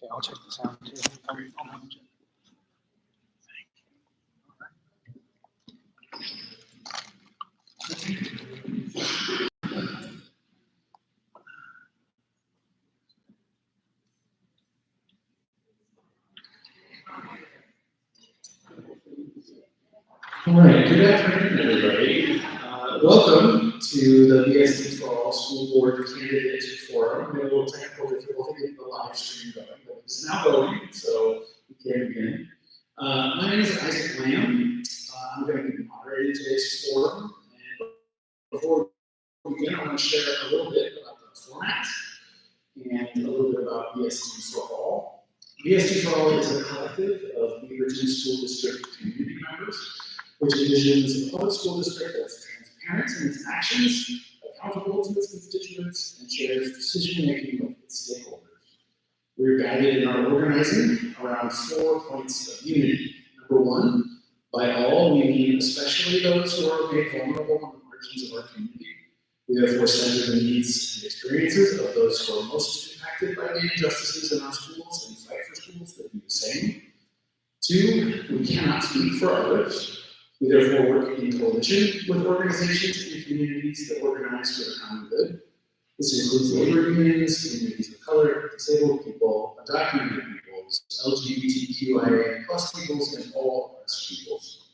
Okay, I'll check the sound too. I'll manage it. All right, good afternoon, everybody. Welcome to the BSD for All School Board Candidate Forum. We had a little technical difficulty getting the live stream going, but it's now going, so we can begin. My name is Isaac Lamb. I'm going to be moderating today's forum. And before we begin, I want to share a little bit about the format and a little bit about BSD for All. BSD for All is a collective of Beaverton School District community members, which envisions a public school district that's transparent in its actions, accountable to its constituents, and shares decision-making with its stakeholders. We're guided in our organizing around 4 points of unity. Number one, by all, we mean especially those who are made vulnerable on the margins of our community. We therefore center the needs and experiences of those who are most impacted by the injustices in our schools and fight for schools that do the same. Two, we cannot speak for others. We therefore work in coalition with organizations and communities that organize for the common good. This includes labor unions, communities of color, disabled people, undocumented peoples, LGBTQIA+ peoples, and all oppressed peoples.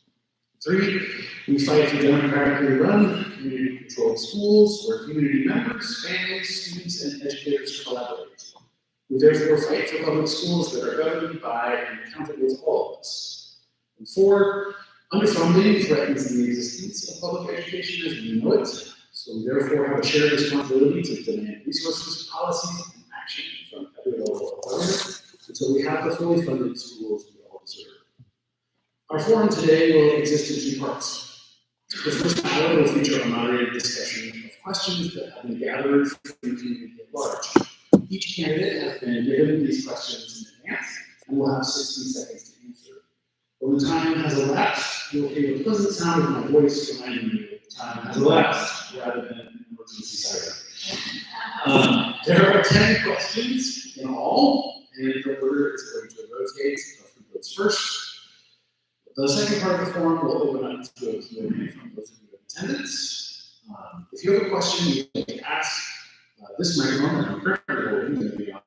Three, we fight for democratically run, community-controlled schools where community members, families, students, and educators collaborate. We therefore fight for public schools that are governed by and accountable to all of us. And four, underfunding threatens the existence of public education as we know it, so we therefore have a shared responsibility to demand resources, policies, and action from every level of government until we have the fully funded schools we all deserve. Our forum today will exist in 2 parts. The first hour will feature a moderated discussion of questions that have been gathered from the community at large. Each candidate has been given these questions in advance and will have 60 seconds to answer. When the time has elapsed, you'll hear the pleasant sound of my voice reminding you that the time has elapsed rather than an emergency siren. There are 10 questions in all, and the order is going to rotate of who goes first. The second part of the forum will open up to a Q&A from those of you in attendance. If you have a question you'd like to ask, this microphone that I'm currently holding will be on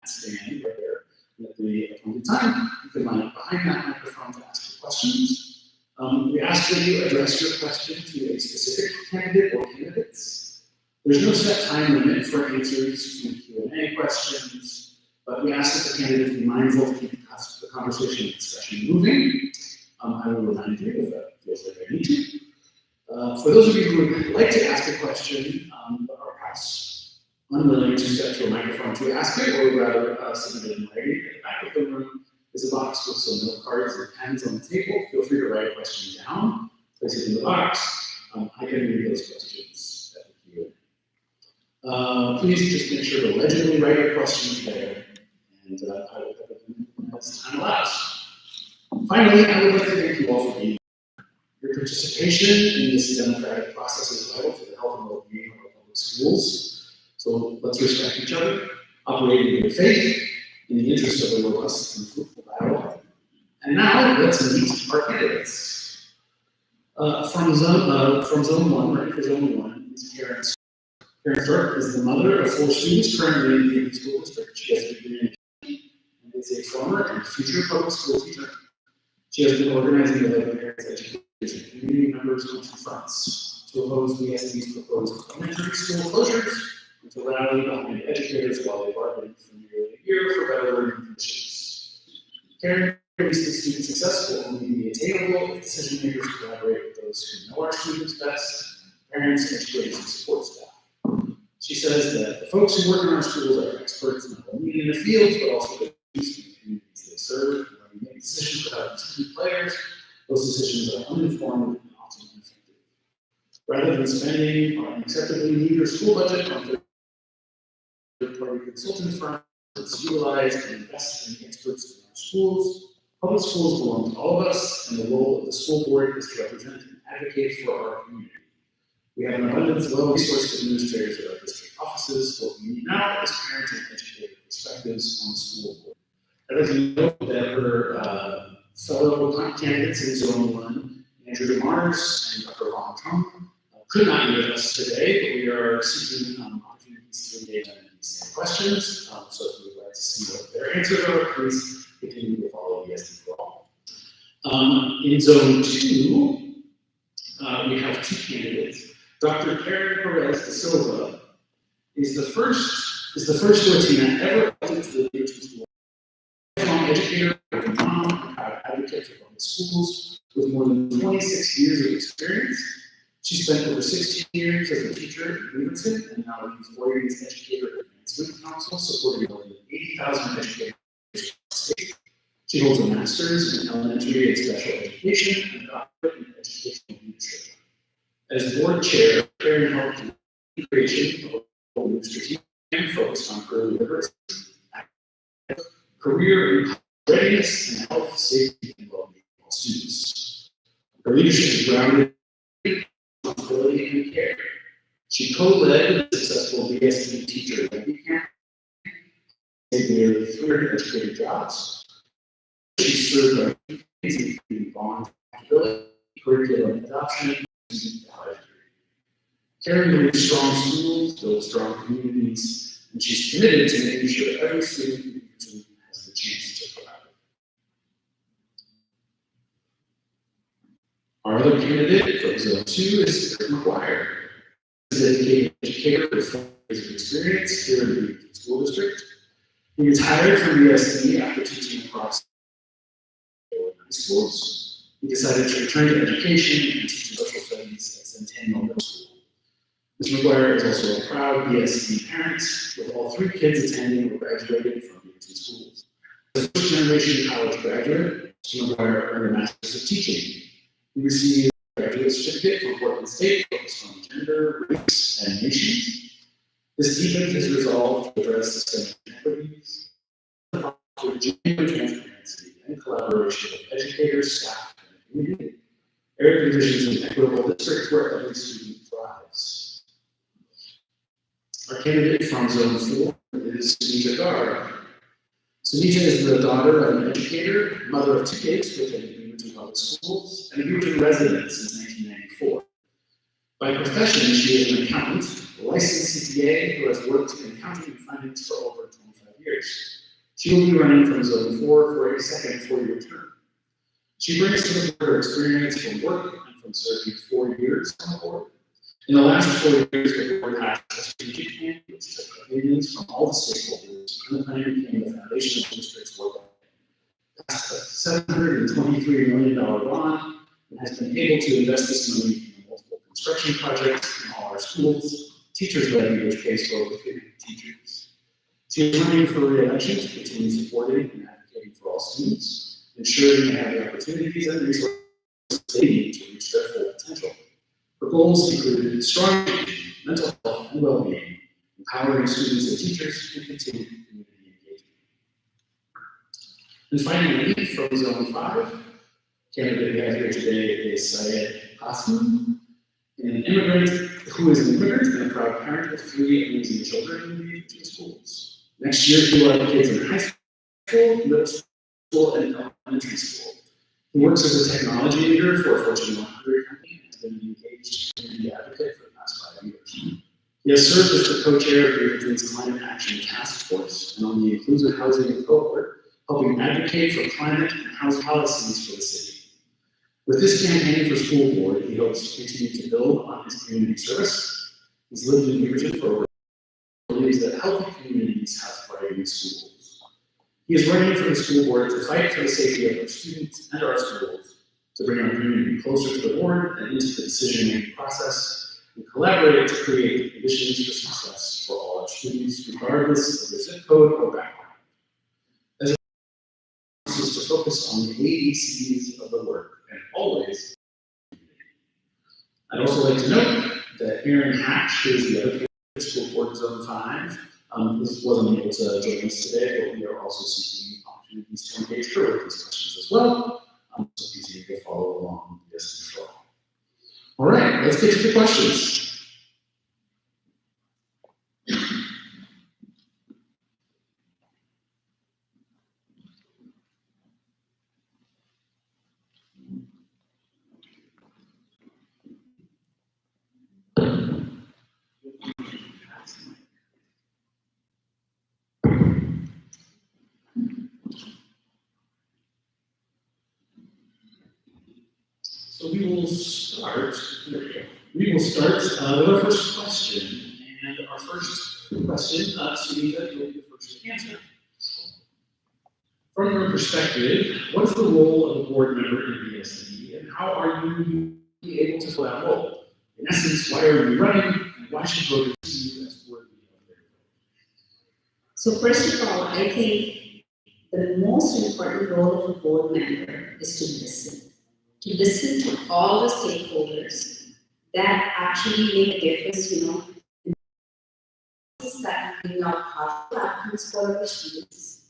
stand right there. At the appointed time, you can line up behind that microphone to ask your questions. We ask that you address your question to a specific candidate or candidates. There's no set time limit for answers to Q&A questions, but we ask that the candidates be mindful to keep the conversation and discussion moving. I will remind you if that feels like I need to. For those of you who would like to ask a question, but are perhaps unwilling to step to a microphone to ask it, or rather submit it in writing, at the back of the room is a box with some note cards and pens on the table. Feel free to write a question down, place it in the box. I can read those questions at the Q&A. Please just make sure to legibly write your questions there, and I will cover them as time allows. Finally, I would like to thank you all for being here. Your participation in this democratic process is vital to the health and well-being of our public schools. So let's respect each other, operate in good faith, in the interest of a robust and fruitful dialogue. And now let's meet our candidates. From Zone 1, right for Zone 1, is Karen Stark. Karen Stark is the mother of 4 students currently in the Beaverton School District. She has a degree in and is a former and future public school teacher. She has been organizing with other parents, educators, and community members on 2 fronts: to oppose BSD's proposed elementary school closures, and to rally behind educators while they bargain for nearly a year for better learning conditions. Karen believes that student success will only be attainable if decision makers collaborate with those who know our students best, parents, educators, and support staff. She says that the folks who work in our schools are experts not only in their fields, but also the communities they serve. When we make decisions without these key players, those decisions are uninformed and often ineffective. Rather than spending our unacceptably meager school budget on third-party consulting firms, let's utilize and invest in the experts in our schools. Public schools belong to all of us, and the role of the school board is to represent and advocate for our community. We have an abundance of well-resourced administrators at our district offices. What we need now is parents and educators' respect students on the school board. I'd like to note that her fellow candidates in Zone 1, Andrew DeMars and Dr. Ron Trump, could not be with us today, but we are seeking opportunities to engage in these same questions. So if you would like to see what their answers are, please continue to follow BSD for all. In Zone 2, we have two candidates. Dr. Karen Perez de Silva is the first Latina ever elected to the Beaverton School. Lifelong educator, mom, and advocate for public schools with more than 26 years of experience. She spent over 16 years as a teacher at Beaverton and now leads Oregon's Educator Advancement Council, supporting more than 80,000 educators across the state. She holds a master's in elementary and special education and a doctorate in educational leadership. As board chair, Karen helped in the creation of a new strategic plan focused on early literacy, career and readiness, and health, safety, and well-being of all students. Her leadership is grounded in responsibility and care. She co-led the successful BSD teacher Wendy camp, saved nearly 300 educated jobs. She served on committees including bond accountability, curriculum adoption, and student value. Karen believes strong schools build strong communities, and she's committed to making sure every student has the chance to thrive. Our other candidate for Zone 2 is Chris McGuire. He's a dedicated educator with 4 years of experience here in the Beaverton School District. He retired from BSD after teaching across high schools. He decided to return to education and teach social studies at Centennial Middle School. Mr. McGuire is also a proud BSD parent, with all 3 kids attending or graduating from Beaverton schools. As a first-generation college graduate, Mr. McGuire earned a Master's of Teaching. He received a graduate certificate from Portland State focused on gender, race, and nations. This deepened his resolve to address systemic inequities, foster genuine transparency, and collaboration with educators, staff, and the community. Eric envisions an equitable district where every student thrives. Our candidate from Zone 4 is Sunita Garg. Sunita is the daughter of an educator, mother of 2 kids who attended Beaverton Public Schools, and a Beaverton resident since 1994. By profession, she is an accountant, a licensed CPA who has worked in accounting and finance for over 25 years. She will be running from Zone 4 for a second 4-year term. She brings to the board her experience from work and from serving 4 years on the board. In the last 4 years, the board had a strategic plan which took opinions from all the stakeholders, and the plan became the foundation of the district's work. Passed a $723 million bond and has been able to invest this money in multiple construction projects in all our schools, teachers levy which pays for over 50 teachers. She is running for re-election to continue supporting and advocating for all students, ensuring they have the opportunities and resources they need to reach their full potential. Her goals include strong education, mental health, and well-being, empowering students and teachers, and continued community engagement. And finally, from Zone 5, candidate we have here today is Syed Hassan, an immigrant who is an immigrant and a proud parent of 3 amazing children in the Beaverton schools. Next year, he will have kids in high school, middle school, and elementary school. He works as a technology leader for a Fortune 100 company and has been an engaged community advocate for the past 5 years. He has served as the co-chair of Beaverton's Climate Action Task Force and on the Inclusive Housing Cohort, helping advocate for climate and housing policies for the city. With this campaign for school board, he hopes to continue to build on his community service. He's lived in Beaverton for over believes that healthy communities have thriving schools. He is running for the school board to fight for the safety of our students and our schools, to bring our community closer to the board and into the decision-making process, and collaborate to create the conditions for success for all our students, regardless of their zip code or background. As a is to focus on the ABCs of the work and always. I'd also like to note that Aaron Hatch, who is the other school board Zone 5, wasn't able to join us today, but we are also seeking opportunities to engage her with these questions as well. So continue to follow along this as well. All right, let's get to the questions. So we will start, there we go. We will start with our first question. And our first question, Sunita, you'll be the first to answer. From your perspective, what's the role of a board member in BSD, and how are you able to fill that role? In essence, why are you running, and why should voters see you as board leader? So first of all, I think the most important role of a board member is to listen to all the stakeholders that actually make a difference, that bring out positive outcomes for our students,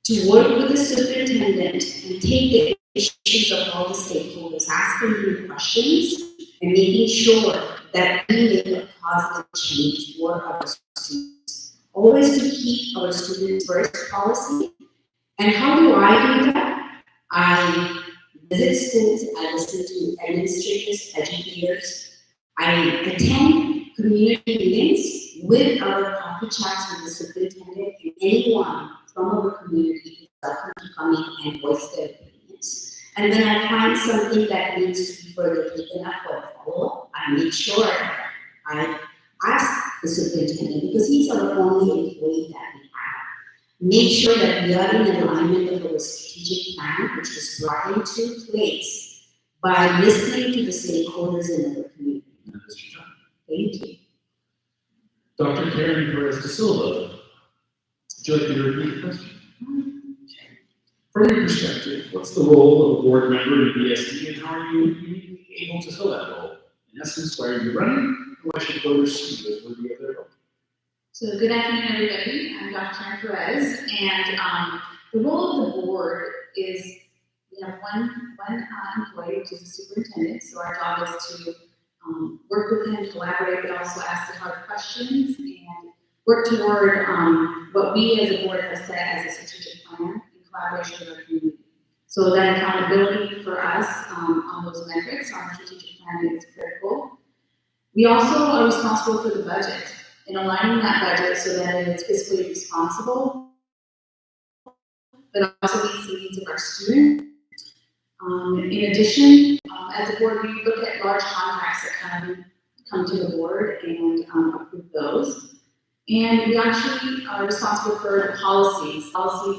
to work with the superintendent and take the issues of all the stakeholders, asking them questions, and making sure that we make a positive change for our students. Always to keep our students first policy. And how do I do that? I visit schools, I listen to administrators, educators, I attend community meetings with our coffee chats with the superintendent, and anyone from our community is welcome to come in and voice their opinions. And when I find something that needs to be further taken up or follow-up, I make sure I ask the superintendent, because he's our only employee that we have. Make sure that we are in alignment with our strategic plan, which was brought into place by listening to the stakeholders in our community. Thank you. Dr. Karen Perez da Silva, would you like me to repeat the question? From your perspective, what's the role of a board member in BSD, and how are you uniquely able to fill that role? In essence, why are you running, and why should voters see you as worthy of their vote? So good afternoon, everybody. I'm Dr. Karen Perez, and the role of the board is we have one employee, which is the superintendent. So our job is to work with him, collaborate, but also ask the hard questions and work toward what we as a board have set as a strategic plan in collaboration with our community. So that accountability for us on those metrics, on our strategic plan, is critical. We also are responsible for the budget and aligning that budget so that it is fiscally responsible, but also meets the needs of our students. In addition, as a board, we look at large contracts that come to the board and approve those. And we actually are responsible for the policies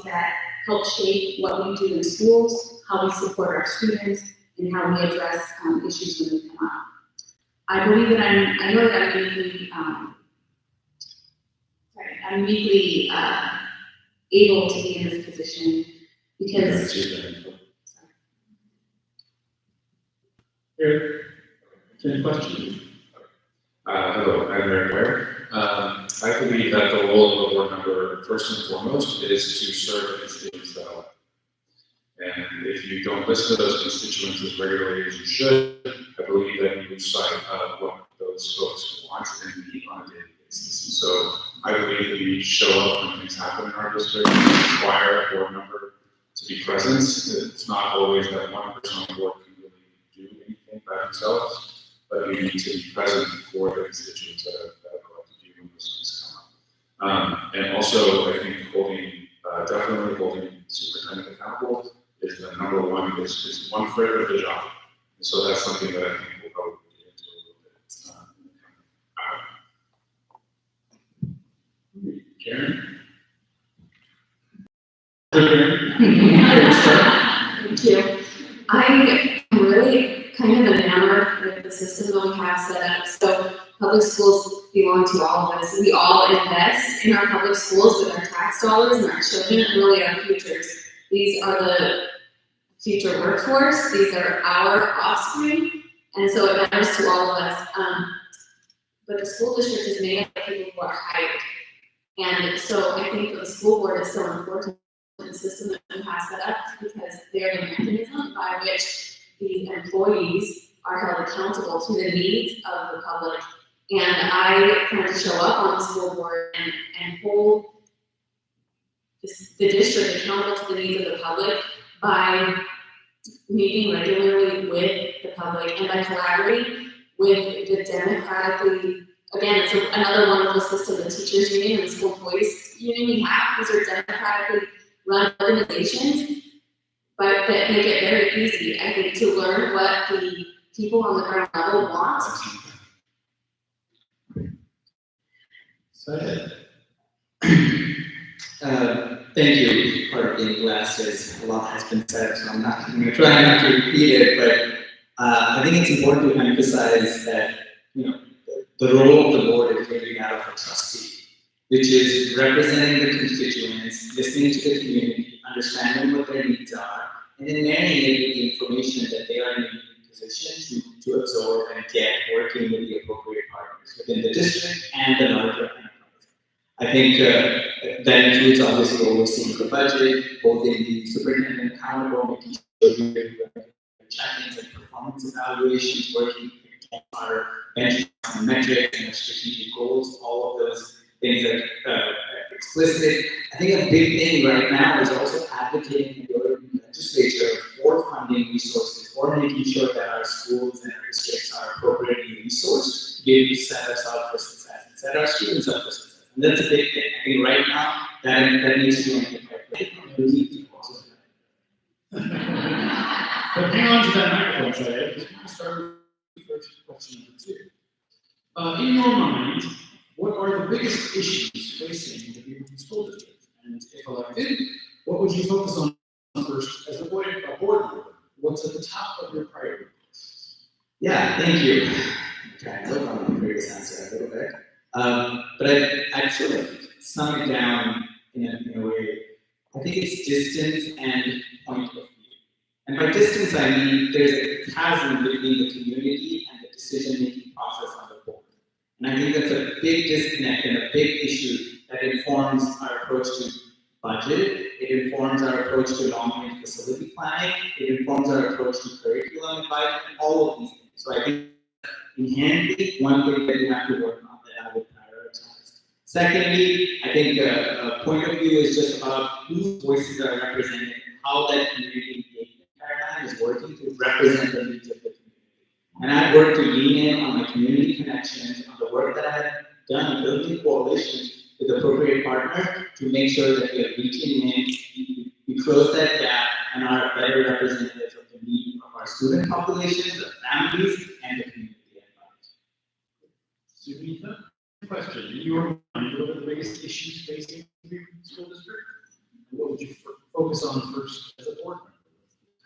that help shape what we do in schools, how we support our students, and how we address issues when they come up. I believe that I know that I'm uniquely able to be in this position because. Eric, any questions? Hello, I'm Eric Ware. I believe that the role of a board member, first and foremost, is to serve the constituents that elect. And if you don't listen to those constituents as regularly as you should, I believe that you lose sight of what those folks want and need on a daily basis. And so I believe that we show up when things happen in our district, and require a board member to be present. It's not always that one person on the board can really do anything by themselves, but you need to be present for the constituents that have elected you when those things come up. And also, I think definitely holding superintendent accountable is the number one, is one third of the job. And so that's something that I think we'll probably get into a little bit. Karen? Thank you. I'm really kind of enamored with the system that we have set up. So public schools belong to all of us. We all invest in our public schools with our tax dollars, and our children really are futures. These are the future workforce. These are our offspring. And so it matters to all of us. But the school district is made up of people who are hired. And so I think that the school board is so important in the system that we have set up, because they're the mechanism by which the employees are held accountable to the needs of the public. And I plan to show up on the school board and hold the district accountable to the needs of the public by meeting regularly with the public and by collaborating with the democratically, again, it's another wonderful system, the teachers union and the school employees union we have. These are democratically run organizations but that make it very easy, I think, to learn what the people on the ground level want. Thank you. Part of being blessed is a lot has been said, so I'm going to try not to repeat it, but I think it's important to emphasize that, the role of the board is really that of a trustee, which is representing the constituents, listening to the community, understanding what their needs are, and then marrying it with the information that they are in a position to absorb and get working with the appropriate partners within the district and the larger enterprise. I think that includes obviously overseeing the budget, holding the superintendent accountable, making sure we do check-ins and performance evaluations, working against our benchmarks and metrics and strategic goals, all of those things are explicit. I think a big thing right now is also advocating in the legislature for funding resources, for making sure that our schools and our districts are appropriately resourced to be able to set us up for success and set our students up for success. And that's a big thing. I think right now that needs to be amplified. But hang on to that microphone, Syed, because we're going to start with the first question number 2. In your mind, what are the biggest issues facing the Beaverton School District? And if elected, what would you focus on first as a board member? What's at the top of your priority list? Yeah, thank you. I'm trying to work on the previous answer a little bit. But I'd sort of sum it down in a way. I think it's distance and point of view. And by distance, I mean there's a chasm between the community and the decision-making process on the board. And I think that's a big disconnect and a big issue that informs our approach to budget, it informs our approach to long-range facility planning, it informs our approach to curriculum advice, and all of these things. So I think inherently, one thing that we have to work on that I would prioritize. Secondly, I think a point of view is just about whose voices are represented, how that community engagement paradigm is working to represent the needs of the community. And I've worked to lean in on my community connections, on the work that I have done, building coalitions with appropriate partners to make sure that we are reaching in, we close that gap and are better representatives of the needs of our student populations, of families, and the community at large. Sunita, question. In your mind, what are the biggest issues facing the school district? And what would you focus on first as a board member?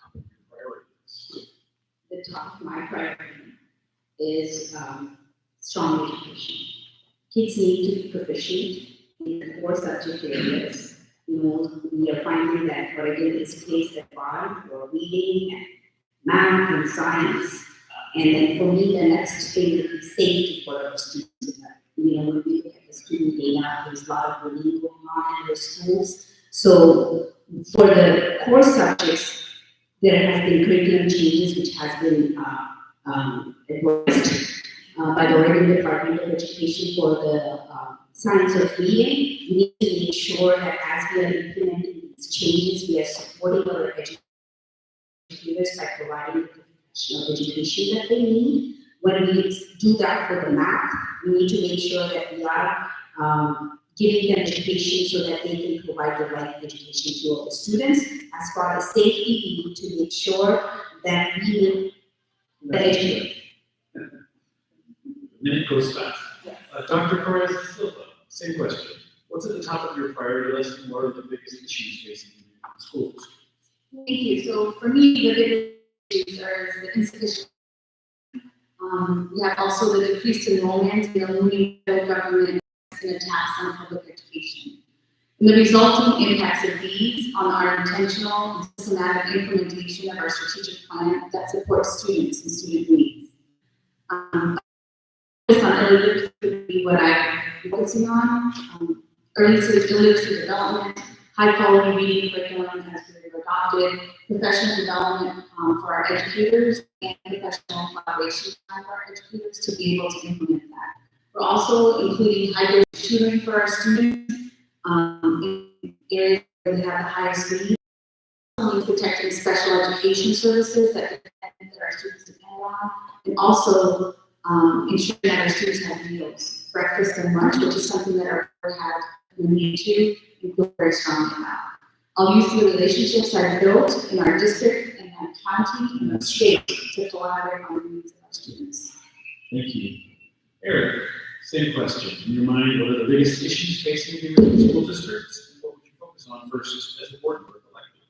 Top of your priorities. The top of my priority is strong education. Kids need to be proficient in the core subject areas. We are finding that Oregon is placed at 5 for reading, and math, and science. And then for me, the next thing would be safety for our students. When we look at the student data, there's a lot of bullying going on in their schools. So for the core subjects, there has been curriculum changes which has been advised by the Oregon Department of Education for the science of reading. We need to make sure that as we are implementing these changes, we are supporting our educators by providing the professional education that they need. When we do that for the math, we need to make sure that we are giving them education so that they can provide the right education to all the students. As far as safety, we need to make sure that we make the education. Minute goes fast. Dr. Perez Silva, same question. What's at the top of your priority list and what are the biggest issues facing the schools? Thank you. So for me, the biggest issues are the insufficient. We have also the decreased enrollment in the looming federal government and attacks on public education. And the resulting impacts of these on our intentional and systematic implementation of our strategic plan that supports students and student needs. Focus on early literacy would be what I'm focusing on. Early literacy development, high quality reading curriculum as we were adopted, professional development for our educators, and professional collaboration for our educators to be able to implement that. We're also including high-dose tutoring for our students in areas where we have the highest need. Protecting special education services that our students depend on, and also ensuring that our students have meals, breakfast and lunch, which is something that our board has committed to and feel very strongly about. I'll use the relationships I've built in our district and our county and the state to collaborate on the needs of our students. Thank you. Eric, same question. In your mind, what are the biggest issues facing your school districts? And what would you focus on first as a board member elected?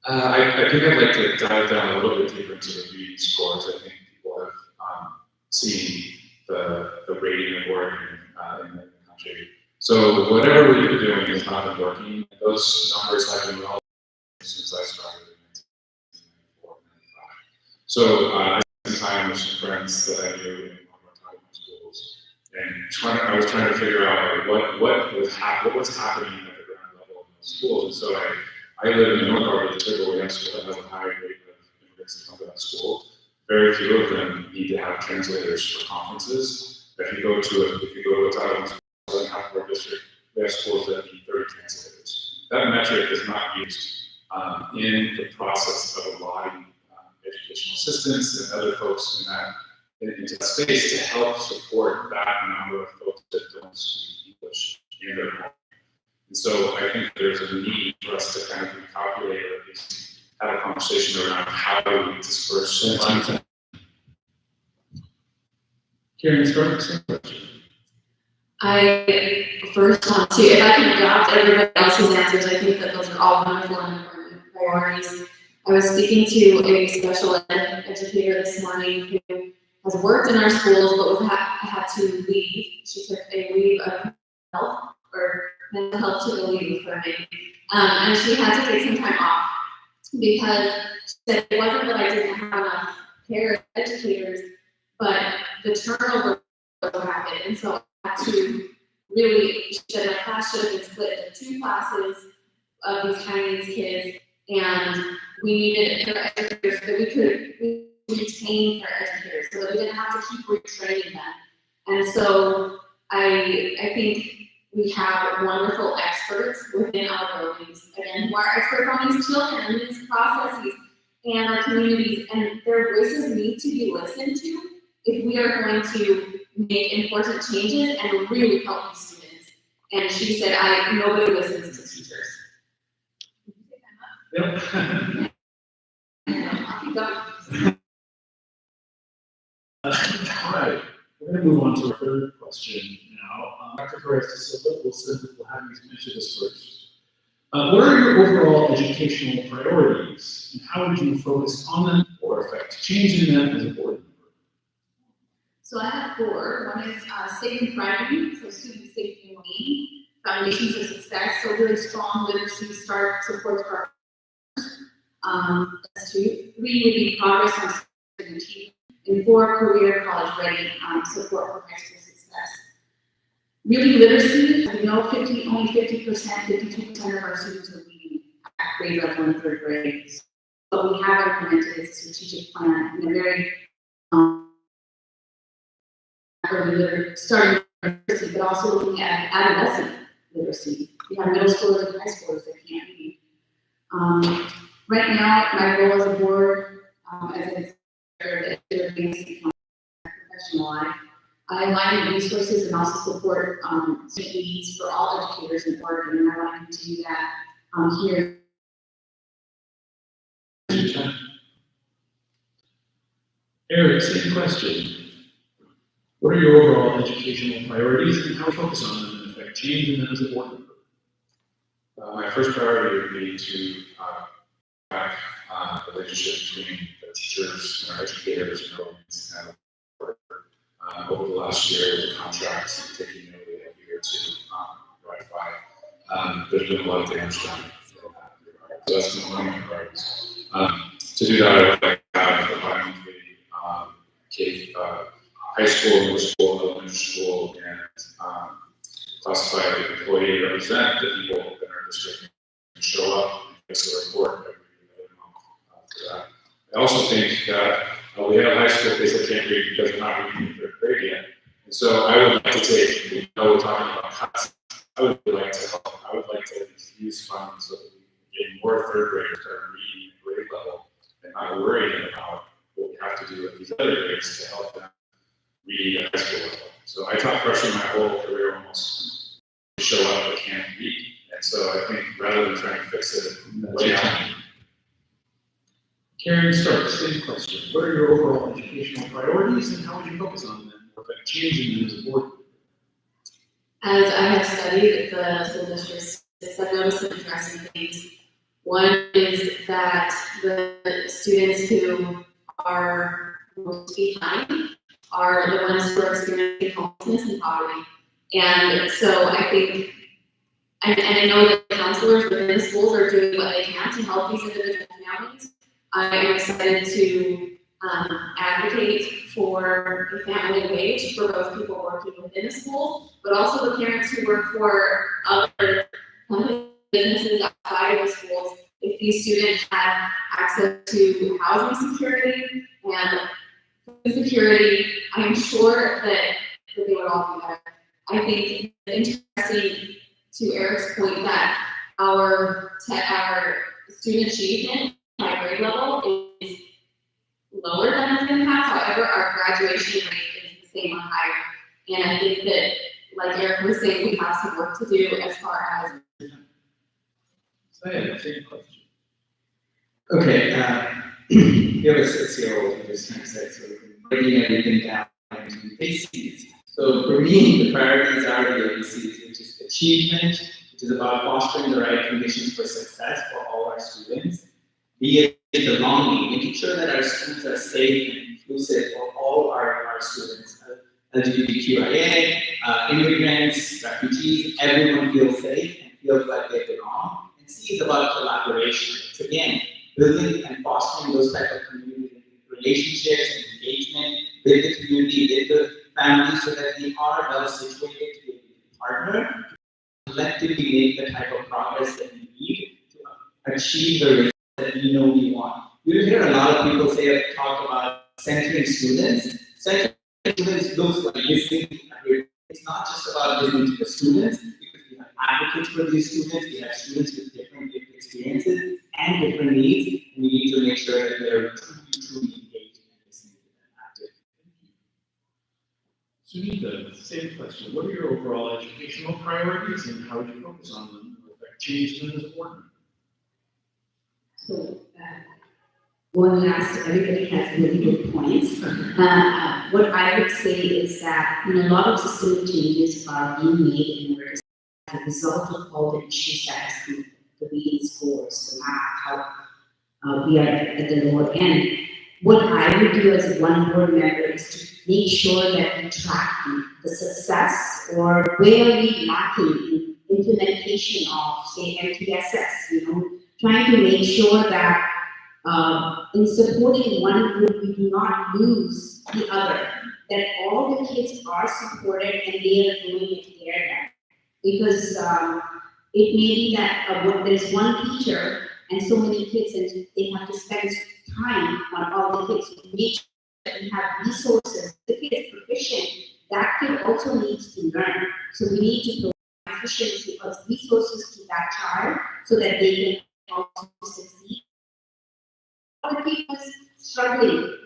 I think I'd like to dive down a little bit deeper into the reading scores. I think people have seen the rating of Oregon in the country. So whatever we've been doing has not been working. Those numbers have been well since I started in 1994, 95. So I spent time with some friends that I knew in one of our schools, and I was trying to figure out what was happening at the ground level in those schools. And so I live in the north part of the district where we have a school that has a high rate of immigrants that come to that school. Very few of them need to have translators for conferences. If you go to a Title I school in half of our district, we have schools that need 30 translators. That metric is not used in the process of allotting educational assistants and other folks into that space to help support that number of folks that don't speak English in their home. And so I think there's a need for us to kind of recalculate or at least have a conversation around how do we disperse funds. Karen, start same question. I first want to, if I can adopt everybody else's answers, I think that those are all wonderful and important priorities. I was speaking to a special ed educator this morning who has worked in our schools but had to leave. She took a leave of health or mental health took a leave of her name. And she had to take some time off because she said it wasn't that I didn't have enough care educators, but the turnover was rapid. And so I had to really, she said my class should have been split into 2 classes of these Chinese kids, and we needed care educators that we could retain care educators so that we didn't have to keep retraining them. And so I think we have wonderful experts within our buildings, again, who are experts on these children and these processes and our communities, and their voices need to be listened to if we are going to make important changes and really help these students. And she said, nobody listens to teachers. Yep. All right, we're going to move on to our third question now. Dr. Perez de Silva, we'll have you answer this first. What are your overall educational priorities, and how would you focus on them or affect changing them as a board member? So I have 4. One is safe and thriving, so student safety and well-being, foundations of success, so really strong literacy support for our that's 2. 3 would be progress on student achievement, and 4, career college ready support for high school success. Really literacy, we know only 50%, 52% of our students are reading at grade level in 3rd grade. But we have implemented a strategic plan in a very starting literacy, but also looking at adolescent literacy. We have middle schoolers and high schoolers that can't read. Right now, my role as a board, as an executive professional life, I align resources and also support needs for all educators in Oregon, and I want to continue that here. Eric, same question. What are your overall educational priorities and how to focus on them and affect change in them as a board member? My first priority would be to have a relationship between the teachers and our educators and governments and over the last year, the contracts taking nearly a year to ratify. There's been a lot of damage done. So that's been one of my priorities. To do that, I would like to have a bi-monthly high school, middle school, elementary school, and classified employee represent the people in our district and show up and give us a report every month for that. I also think that we have high school kids that can't read because they're not reading in 3rd grade yet. And so I would like to take, we're talking about cuts, I would like to help, I would like to infuse funds so that we can get more 3rd graders that are reading at grade level and not worrying about what we have to do with these other grades to help them read at high school level. So I taught freshmen my whole career almost to show up but can't read. And so I think rather rather than trying to fix it That's later. right. Karen Stark, same question. What are your overall educational priorities and how would you focus on them or affect changing them as a board? As I have studied the school districts, I've noticed some interesting things. One is that the students who are most behind are the ones who are experiencing homelessness and poverty. And so I think, and I know that counselors within the schools are doing what they can to help these individual families. I am excited to advocate for a family wage for both people working within the school, but also the parents who work for other companies, businesses outside of the schools. If these students have access to housing security and food security, I am sure that they would all be better. I think it's interesting to Eric's point that our student achievement by grade level is lower than it's been in the past. However, our graduation rate is the same or higher. And I think that, like Eric was saying, we have some work to do as far as. Same question. Okay, we have a 6-year-old who just turned 6, so we're breaking everything down into ABCs. So for me, the priorities are the ABCs, which is achievement, which is about fostering the right conditions for success for all our students. B is belonging, making sure that our schools are safe and inclusive for all our students. LGBTQIA, immigrants, refugees, everyone feels safe and feels like they belong. And C is about collaboration. It's again, building and fostering those type of community relationships and engagement with the community, with the family, so that we are well situated to be able to partner, collectively make the type of progress that we need to achieve the results that we know we want. You'll hear a lot of people talk about centering students. Centering students looks like listening to everyone. It's not just about listening to the students, because we have advocates for these students, we have students with different experiences and different needs, and we need to make sure that they're truly engaged and listening to them actively. Sunita, same question. What are your overall educational priorities and how would you focus on them or affect changing them as a board member? So, one last, everybody has really good points. What I would say is that, a lot of systemic changes are being made in order as a result of all the issues that has come, the reading scores, the math, how we are at the lower end. What I would do as one board member is to make sure that we track the success or where we lacking in implementation of, say, MTSS, trying to make sure that in supporting one group, we do not lose the other, that all the kids are supported and they are doing it there. Because it may be that there's one teacher and so many kids and they have to spend time on all the kids. To make sure that we have resources, the kid is proficient, that kid also needs to learn. So we need to provide efficiency of resources to that child so that they can also succeed. Other people struggling.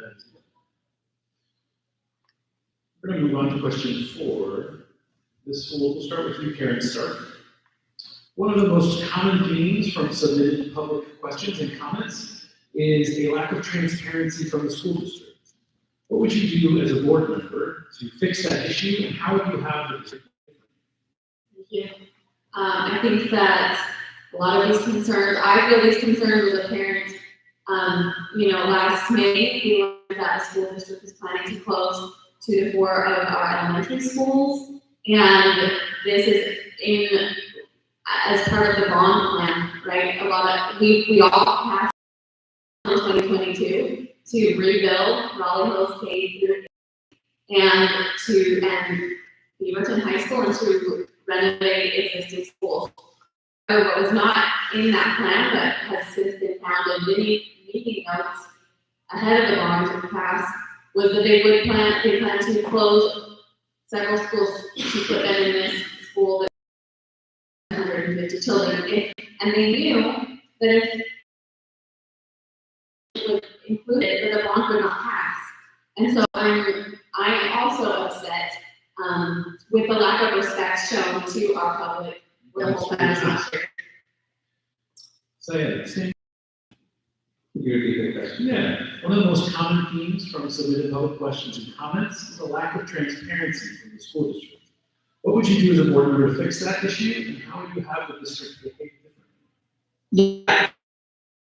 We're going to move on to question 4. We'll start with you, Karen Stark. One of the most common themes from submitted public questions and comments is a lack of transparency from the school district. What would you do as a board member to fix that issue, and how would you have the district? Thank you. I think that a lot of these concerns, I feel these concerns as a parent. Last May, we learned that the school district is planning to close 2 to 4 of our elementary schools, and this is as part of the bond plan, right? We all passed in 2022 to rebuild Raleigh Hills K through and Beaverton High School and to renovate existing schools. What was not in that plan, but has since been found in many meeting notes ahead of the bond pass, was that they plan to close several schools to put them in this school that 150 children. And they knew that if it was included, that the bond would not pass. And so I'm also upset with the lack of respect shown to our public. With the whole plan is not shared. Sayed, same. You repeat the question. Yeah, one of the most common themes from submitted public questions and comments is a lack of transparency from the school district. What would you do as a board member to fix that issue, and how would you have the district behave differently? Yeah.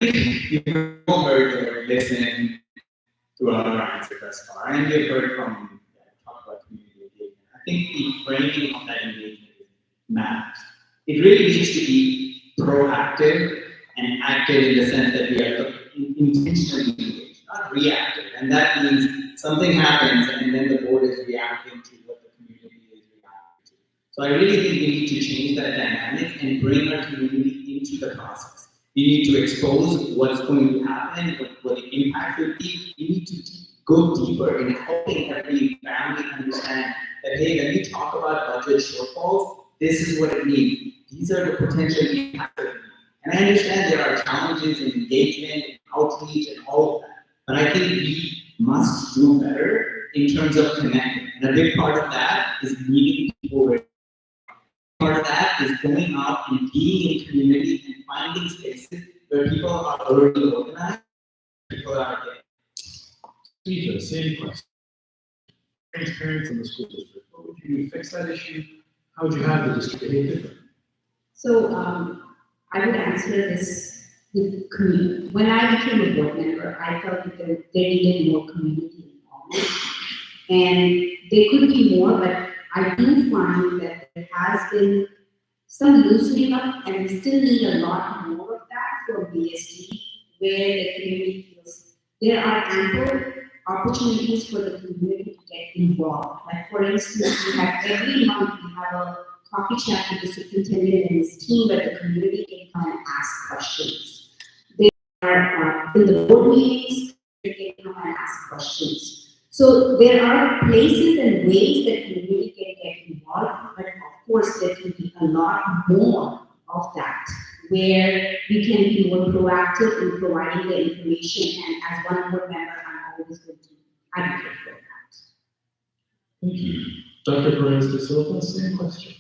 You've all heard or listened to our answer thus far, and you've heard from talk about community engagement. I think the framing of that engagement matters. It really needs to be proactive and active in the sense that we are intentionally engaged, not reactive. And that means something happens and then the board is reacting to what the community is reacting to. So I really think we need to change that dynamic and bring our community into the process. We need to expose what's going to happen, what the impact would be. We need to go deeper in helping every family understand that, hey, when we talk about budget shortfalls, this is what it means. These are the potential impacts. And I understand there are challenges in engagement, and outreach, and all of that. But I think we must do better in terms of connecting. And a big part of that is meeting people where part of that is going out and being in community and finding spaces where people are already organized, people are getting. Steve, same question. Transparency in the school district. What would you do to fix that issue? How would you have the district behave differently? So I would answer this with community. When I became a board member, I felt that there needed more community involvement. And there could be more, but I do find that there has been some loosening up, and we still need a lot more of that for BSD, where the community feels there are ample opportunities for the community to get involved. Like for instance, we have every month we have a coffee chat with the superintendent and his team where the community can come and ask questions. They are in the board meetings, they can come and ask questions. So there are places and ways that community can get involved, but of course there can be a lot more of that, where we can be more proactive in providing the information, and as one board member, I'm always going to advocate for that. Thank you. Dr. Perez de Silva, same question.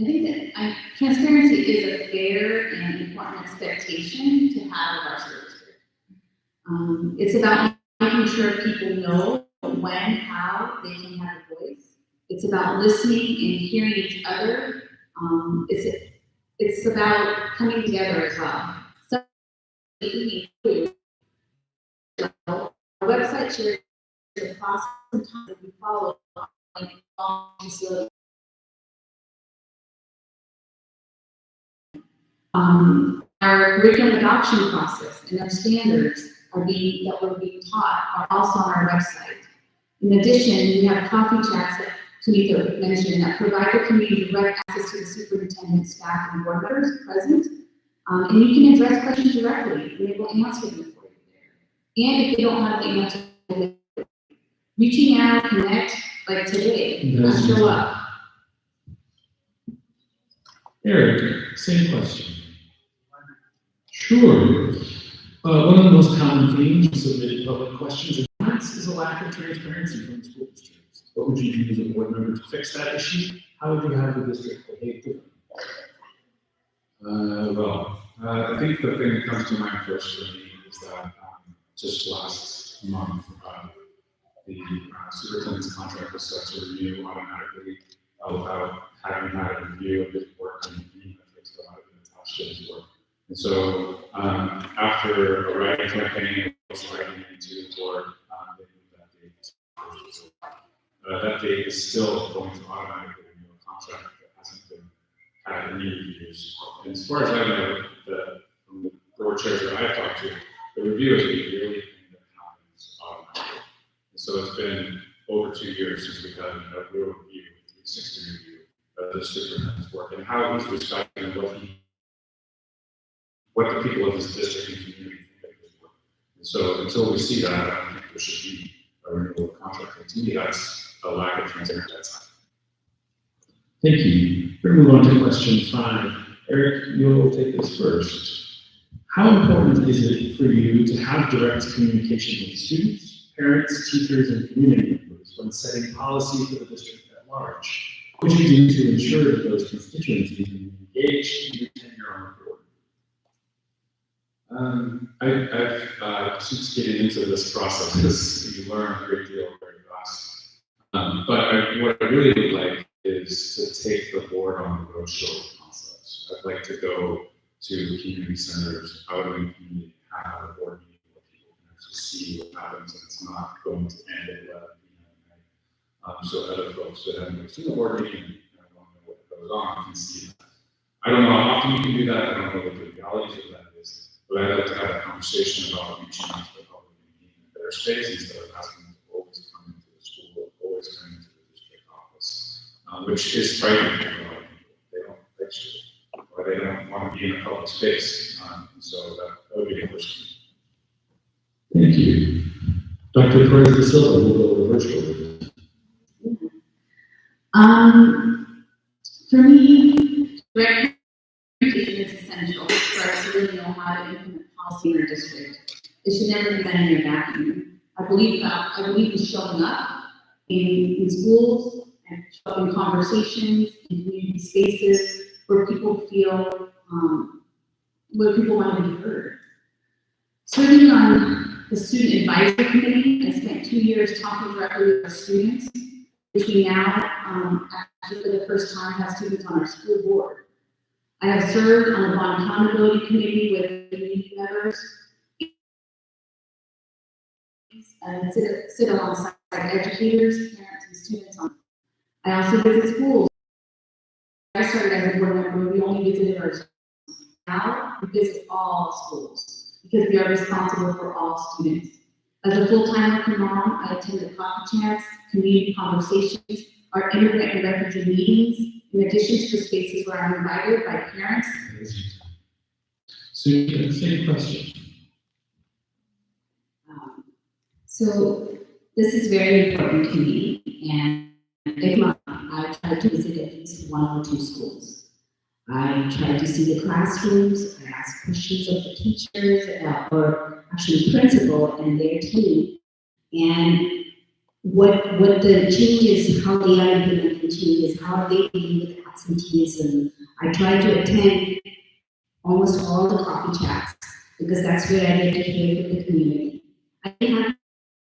I think that transparency is a fair and important expectation to have of our school district. It's about making sure people know when, how they can have a voice. It's about listening and hearing each other. It's about coming together as well. So, our website shares the process sometimes that we follow. Our curriculum adoption process and our standards are that we're being taught are also on our website. In addition, we have coffee chats that Sunita mentioned that provide the community direct access to the superintendent, staff, and board members present. And you can address questions directly, and it will answer them for you there. And if you don't have the answer, reaching out, connect, like today, show up. Eric, same question. Sure. One of the most common themes in submitted public questions and comments is a lack of transparency from the school districts. What would you do as a board member to fix that issue? How would you have the district behave differently? I think the thing that comes to mind first for me is that just last month, the superintendent's contract was set to renew automatically without having had a review of his work and the metrics that have been attached to his work. And so after a writing campaign, I was writing into the board, they moved that date. That date is still going to automatically renew a contract that hasn't been had any reviews. And as far as I know, from the board chairs that I've talked to, the review is a yearly thing that happens automatically. And so it's been over 2 years since we've had a real review, 360 review of the superintendent's work and how he's respecting what the people of this district and community think of his work. And so until we see that, I don't think there should be a renewal of contract. And to me, that's a lack of transparency at that time. Thank you. We're going to move on to question 5. Eric, you'll take this first. How important is it for you to have direct communication with students, parents, teachers, and community members when setting policy for the district at large? What would you do to ensure that those constituencies are engaged in your tenure on the board? I've since getting into this process, you learn a great deal very fast. What I really would like is to take the board on the roadshow concepts. I'd like to go to community centers out in the community, have a board meeting where people can actually see what happens, and it's not going to end at 11 p.m. So other folks that haven't seen the board meeting and don't know what goes on can see that. I don't know how often you can do that. I don't know what the realities of that is. But I'd like to have a conversation about reaching out to the public in their space instead of asking them to always come into the school, always come into the district office, which is frightening for a lot of people. They don't like you, or they don't want to be in a public space. So that would be the first thing. Thank you. Dr. Perez de Silva will go over virtual. For me, direct communication is essential for us to really know how to implement policy in our district. It should never be done in a vacuum. I believe in showing up in schools and in conversations, in community spaces where people feel, where people want to be heard. Serving on the student advisory committee, I spent 2 years talking directly with our students, which we now, actually for the first time, have students on our school board. I have served on the bond accountability committee with community members and sit alongside educators, parents, and students on. I also visit schools. I started as a board member, we only visited our schools. Now we visit all schools because we are responsible for all students. As a full-time working mom, I attended coffee chats, community conversations, our immigrant and refugee meetings, in addition to the spaces where I'm invited by parents. So you can same question. So this is very important to me, and every month I try to visit at least 1 or 2 schools. I try to see the classrooms, I ask questions of the teachers, or actually principal and their team, and what the changes, how they are implementing changes, how they deal with absenteeism. I try to attend almost all the coffee chats because that's where I get to hear from the community. I didn't have to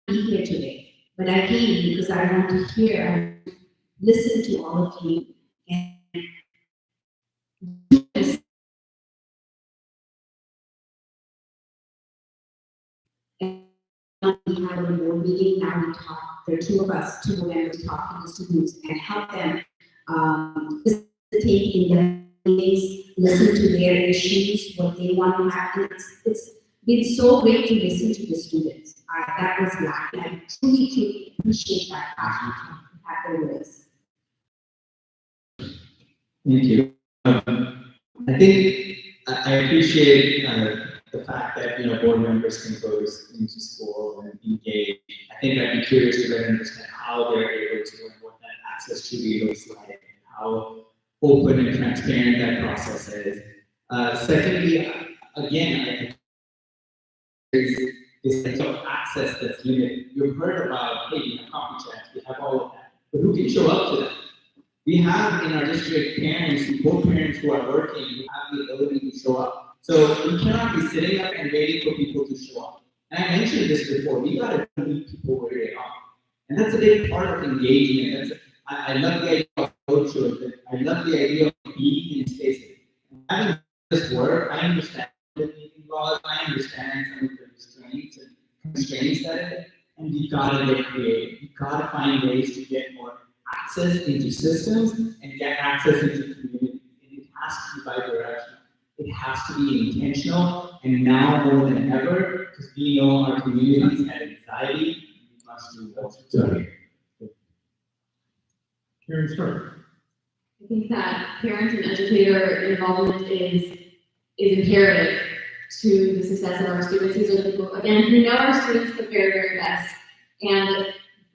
be here today, but I came because I want to hear and listen to all of you and we have a board meeting, now we talk, there are 2 of us, 2 members talk to the students and help them participate in their meetings, listen to their issues, what they want to happen. It's been so great to listen to the students. That was lacking. I truly appreciate that passion with us. Thank you. I think I appreciate the fact that board members can go into school and engage. I think I'd be curious to really understand how they're able to and what that access truly looks like, and how open and transparent that process is. Secondly, again, I think there's this sense of access that's limited. You've heard about, hey, we have coffee chats, we have all of that, but who can show up to that? We have in our district both parents who are working, who have the ability to show up. So we cannot be sitting up and waiting for people to show up. And I mentioned this before, we gotta meet people where they are. And that's a big part of engagement. I love the idea of roadshows, I love the idea of being in spaces. Having this work, I understand the meeting laws, I understand some of the restraints and constraints that and we gotta get creative. We gotta find ways to get more access into systems and get access into communities. And it has to be bidirectional. It has to be intentional, and now more than ever, because we know our communities have anxiety, we must do what's done. Karen, start. I think that parent and educator involvement is imperative to the success of our students. These are the people, again, who know our students the very, very best. And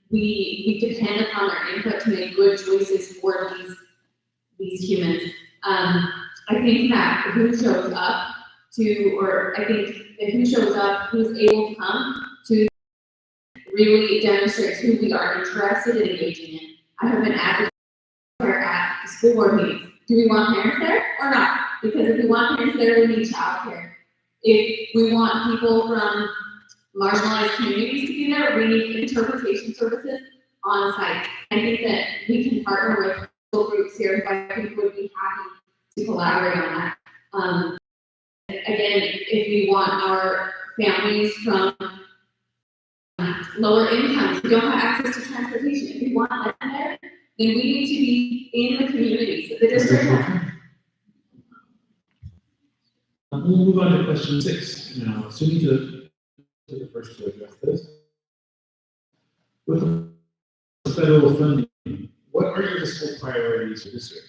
we depend upon their input to make good choices for these humans. I think that who shows up who's able to come to really demonstrates who we are interested in engaging in. I have been advocating at the school board meetings. Do we want parents there or not? Because if we want parents there, we need childcare. If we want people from marginalized communities to be there, we need interpretation services on site. I think that we can partner with local groups here, but I think would be happy to collaborate on that. Again, if we want our families from lower incomes who don't have access to transportation, if we want them there, then we need to be in the communities that the district has. We'll move on to question 6 now. Assuming to the first to address this. With the federal funding, what are your fiscal priorities for the district?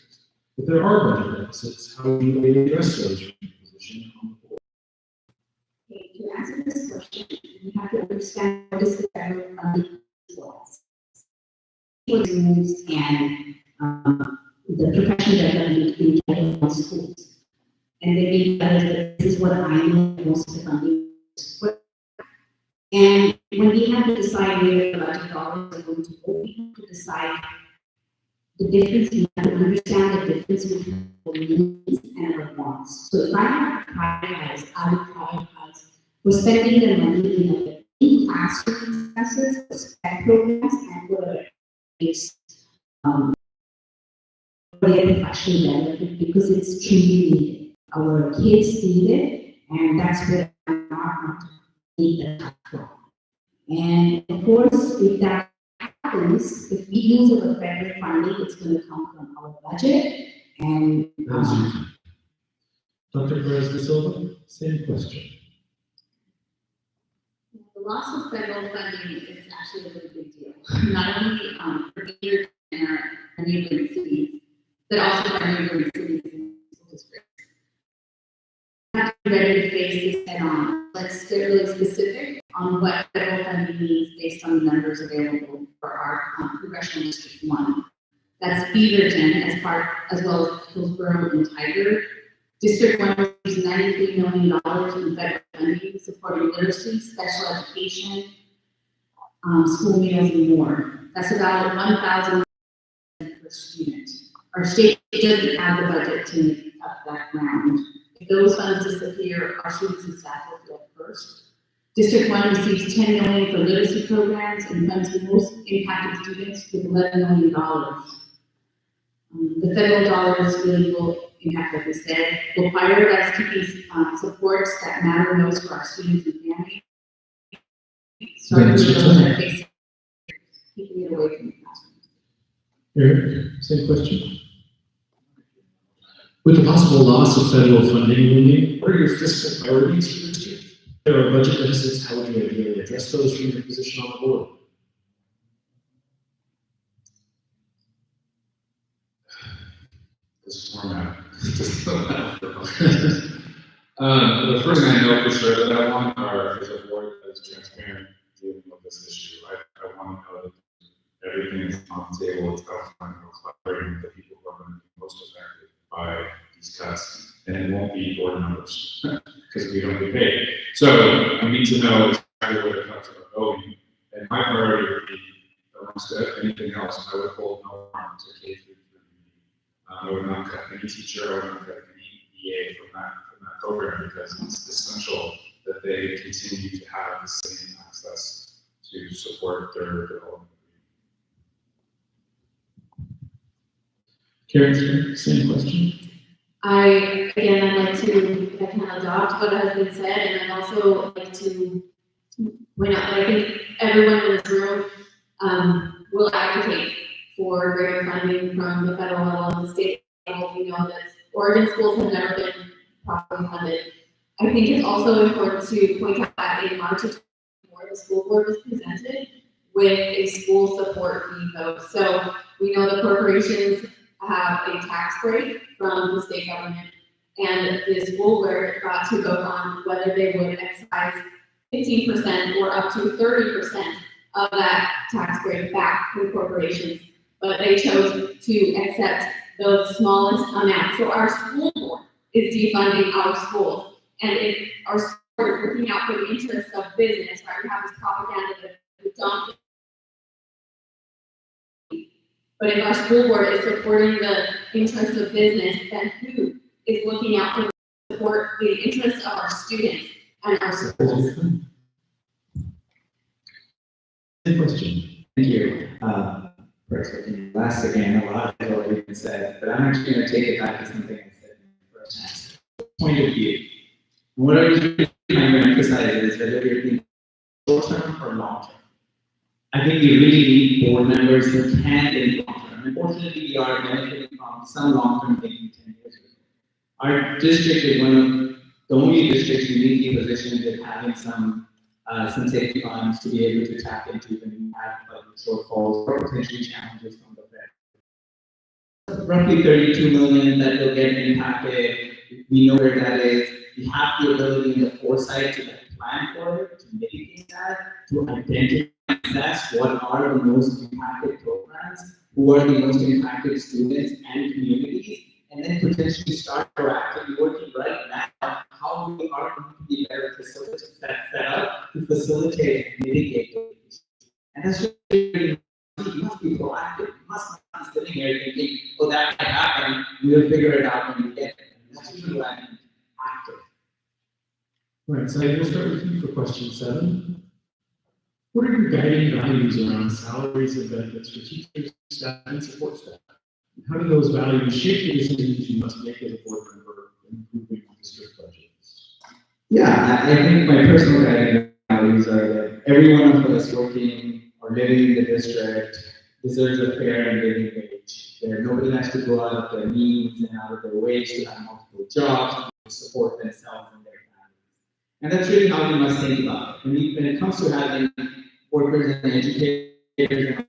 If there are budget deficits, how do you address those from your position on the board? Okay, to answer this question, you have to understand what is the federal funding was. What is used and the professional development in Title I schools. And then we this is what I know most of the funding is for. And when we have to decide where the budget dollars are going to go, we have to decide the difference. We have to understand the difference between our needs and our wants. So if I have to prioritize, I would prioritize we're spending the money in classroom expenses, spec programs, and whatever is for their professional development because it's truly needed. Our kids need it, and that's where I'm not need the from. And of course, if that happens, if we use our federal funding, it's going to come from our budget. And Dr. Perez-Silva, same question. The loss of federal funding is actually a really big deal, not only for Beaverton and our neighboring cities, but also for our neighboring cities and school districts. We have to be ready to face this head on. Let's get really specific on what federal funding means based on the numbers available for our Congressional District 1. That's Beaverton as well as Hillsborough and Tiger. District 1 receives $93 million in federal funding supporting literacy, special education, school meals, and more. That's about $1,000 per student. Our state doesn't have the budget to make up that ground. If those funds disappear, our students and staff will feel first. District 1 receives $10 million for literacy programs and funds the most impacted students with $11 million. The federal dollars really will impact, like we said, will prioritize keeping supports that matter most for our students and families. Starting with those that are facing, keeping it away from the classroom. Eric, same question. With the possible loss of federal funding, what are your fiscal priorities for this year? If there are budget deficits, how would you ideally address those from your position on the board? This format just the first thing I know for sure that I want is a board that is transparent dealing with this issue. I want to know that everything is on the table, it's upfront, we're collaborating with the people who are going to be most affected by these cuts, and it won't be board members because we don't get paid. So we need to know exactly where the cuts are going, and my priority would be, amongst anything else, I would hold no harm to K through 3. I would not cut any teacher, I would not cut any EA from that program because it's essential that they continue to have the same access to support their development. Karen, same question. I'd like to kind of adopt what has been said, and I'd also like to point out that I think everyone in this room will advocate for greater funding from the federal level and the state level. We know that Oregon schools have never been properly funded. I think it's also important to point out that in March of 2024, the school board was presented with a school support fee vote. So we know the corporations have a tax break from the state government, and the school board got to vote on whether they would excise 15% or up to 30% of that tax break back from corporations, but they chose to accept the smallest amount. So our school board is defunding our schools, and if our school board is looking out for the interests of business, right? We have this propaganda that we don't. But if our school board is supporting the interests of business, then who is looking out for the support the interests of our students and our schools. Good question. Thank you. For expecting last again, a lot has already been said, but I'm actually going to take it back to something I said in the first answer. Point of view. What I was really trying to emphasize is whether you're thinking short term or long term. I think we really need board members who can think long term. Unfortunately, we are benefiting from some long term thinking 10 years ago. Our district is one of the only districts uniquely positioned with having some safety funds to be able to tap into when we have budget shortfalls or potentially challenges from the Fed. Roughly 32 million that will get impacted. We know where that is. We have the ability and the foresight to plan for it, to mitigate that, to identify what are the most impacted programs, who are the most impacted students and communities, and then potentially start proactively working right now how we are going to be better facilitate set up to facilitate and mitigate those. And that's really, you must be proactive. You must not be sitting here thinking, oh, that might happen, we'll figure it out when we get there. That's usually what I mean, active. Right, so we'll start with you for question 7. What are your guiding values around salaries and benefits for teachers, staff, and support staff? How do those values shape the decisions you must make as a board member in improving district budgets? Yeah, I think my personal guiding values are that every one of us working or living in the district deserves a fair and living wage. Nobody has to go out of their means and out of their ways to have multiple jobs to support themselves and their families. And that's really how we must think about it. When it comes to having workers and educators and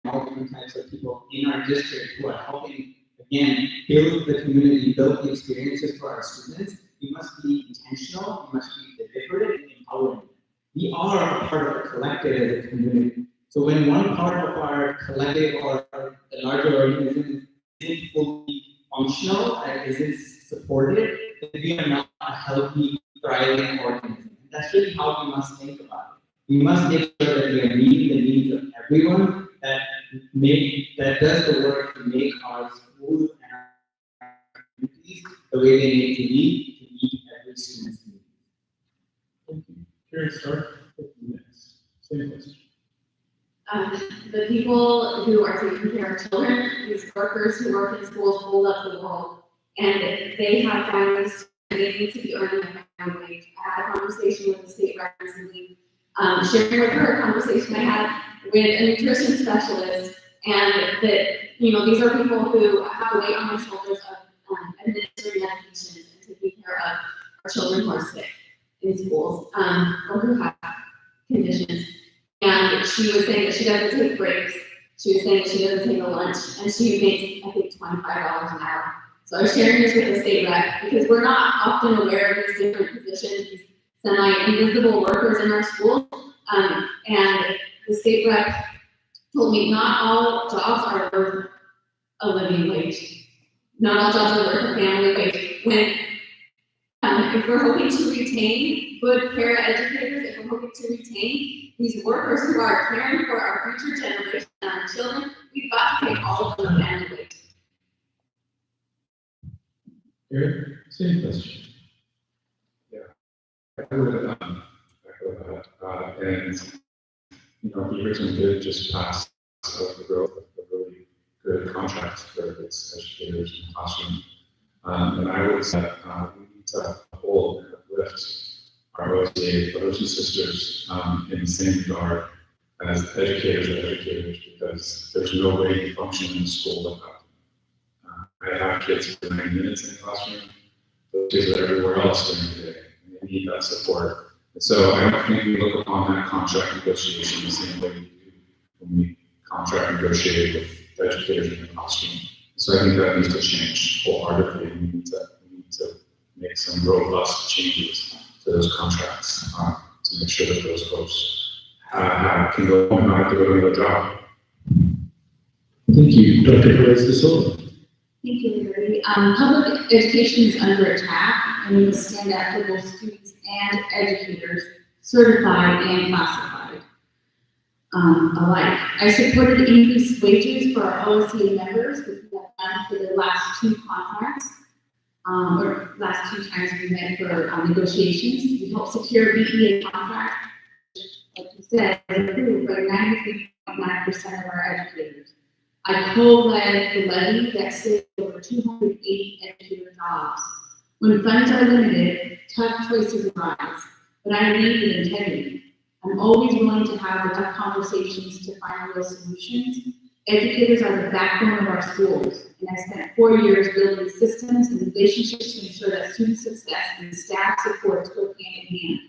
all different types of people in our district who are helping, again, build the community, build the experiences for our students, we must be intentional, we must be deliberate and empowering. We are a part of a collective as a community. So when one part of our collective or the larger organism isn't fully functional and isn't supported, then we are not a healthy, thriving organism. And that's really how we must think about it. We must make sure that we are meeting the needs of everyone that does the work to make our schools and our communities the way they need to be to meet every student's needs. Thank you. Karen, start with you next. Same question. The people who are taking care of children, these workers who work in schools hold up the world, and they have families, and they need to be earning a family wage. I had a conversation with the state rep recently, sharing with her a conversation I had with a nutrition specialist, and that, these are people who have the weight on their shoulders of administering medications and taking care of our children who are sick in schools, or who have conditions. And she was saying that she doesn't take breaks. She was saying that she doesn't take a lunch, and she makes, I think, $25 an hour. So I was sharing this with the state rep because we're not often aware of these different positions, these semi-invisible workers in our schools. And the state rep told me not all jobs are worth a living wage. Not all jobs are worth a family wage. When if we're hoping to retain good para-educators, if we're hoping to retain these workers who are caring for our future generation and our children, we've got to pay all of them a family wage. Eric, same question. I would echo that. And Beaverton did just pass the growth of a really good contract for its educators in the classroom. And I would say we need to hold and lift our OTA brothers and sisters in the same regard as educators are educators, because there's no way to function in a school without them. I have kids for 9 minutes in the classroom. Those kids are everywhere else during the day. They need that support. And so I don't think we look upon that contract negotiation the same way we do when we contract negotiate with educators in the classroom. So I think that needs to change wholeheartedly. We need to make some robust changes to those contracts to make sure that those folks can go home and not have to go to another job. Thank you. Dr. Perez-DeSola. Thank you, Liberty. Public education is under attack, and we must stand up for both students and educators, certified and classified, alike. I supported increased wages for our OSCA members, which we have done for the last 2 contracts. or last 2 times we met for negotiations. We helped secure BEA contract, like you said, approved by 93.9% of our educators. I co-led the levy that saved over 280 educator jobs. When funds are limited, tough choices arise, but I lead with integrity. I'm always willing to have the tough conversations to find real solutions. Educators are the backbone of our schools, and I spent 4 years building systems and relationships to ensure that student success and staff support go hand in hand.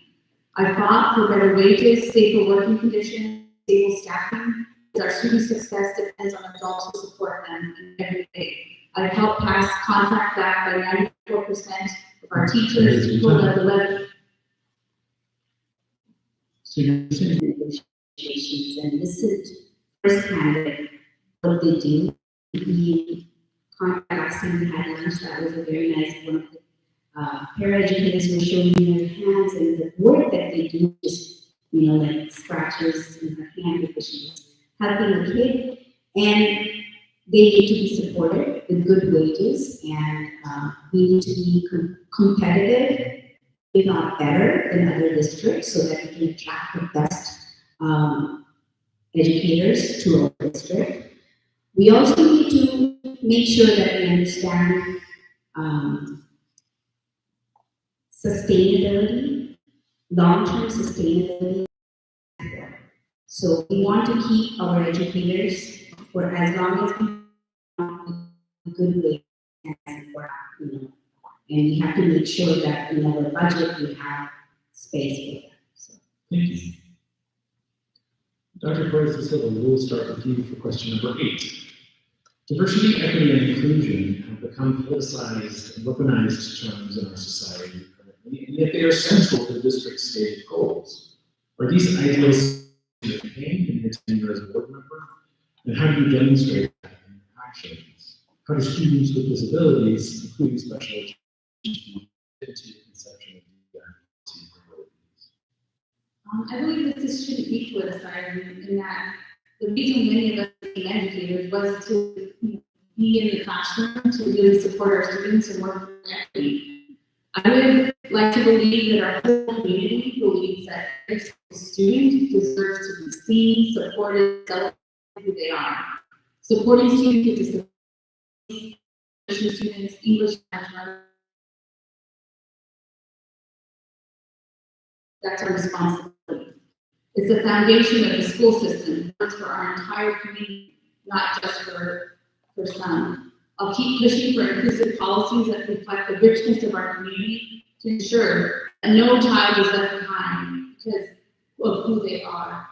I fought for better wages, safer working conditions, stable staffing, because our student success depends on adults who support them every day. I've helped pass contract back by 94% of our teachers who led the levy. Negotiations and listened firsthand what they do. We last time we had lunch, that was a very nice one. Of the paraeducators were showing me their hands and the work that they do, just like scratches in her hand because she was helping a kid, and they need to be supported with good wages, and we need to be competitive, if not better, than other districts, so that we can attract the best educators to our district. We also need to make sure that we understand sustainability, long-term sustainability. So we want to keep our educators for as long as we want a good way and and we have to make sure that in our budget we have space for them. So. Thank you. Dr. Corey, so we'll start with you for question number 8. Diversity, equity, and inclusion have become politicized and weaponized terms in our society currently, and yet they are central to the district's stated goals. Are these ideals contained in your tenure as a board member? And how do you demonstrate that in your actions? How do students with disabilities, including special education, fit into your conception of diversity abilities? I believe that this shouldn't be politicized in that the reason many of us became educators was to be in the classroom to really support our students and work for equity. I would like to believe that our whole community believes that every student deserves to be seen, supported, celebrated who they are. Supporting students with disabilities, students, English, that's our responsibility. It's the foundation of the school system. It works for our entire community, not just for some. I'll keep pushing for inclusive policies that reflect the richness of our community to ensure that no child is left behind because of who they are.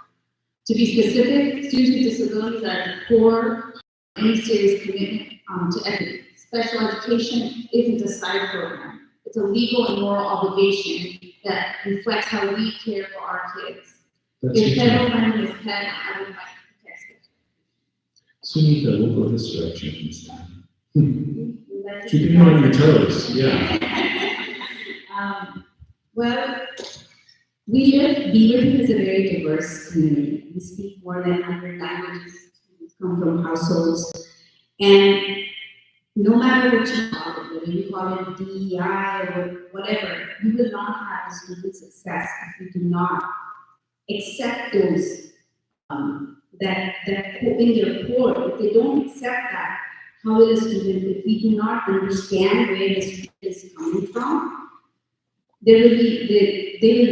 To be specific, students with disabilities are at the core of any serious commitment to equity. Special education isn't a side program. It's a legal and moral obligation that reflects how we care for our kids. If federal money is cut, I would like to protest it. Sunita, we'll go this direction this time. Keeping you on your toes, yeah. Well, Beaverton is a very diverse community. We speak more than 100 languages. We come from households, and no matter what you call it, whether you call it DEI or whatever, you will not have a student success if you do not accept those that in their core. If they don't accept that, how will a student, if we do not understand where the student is coming from, they will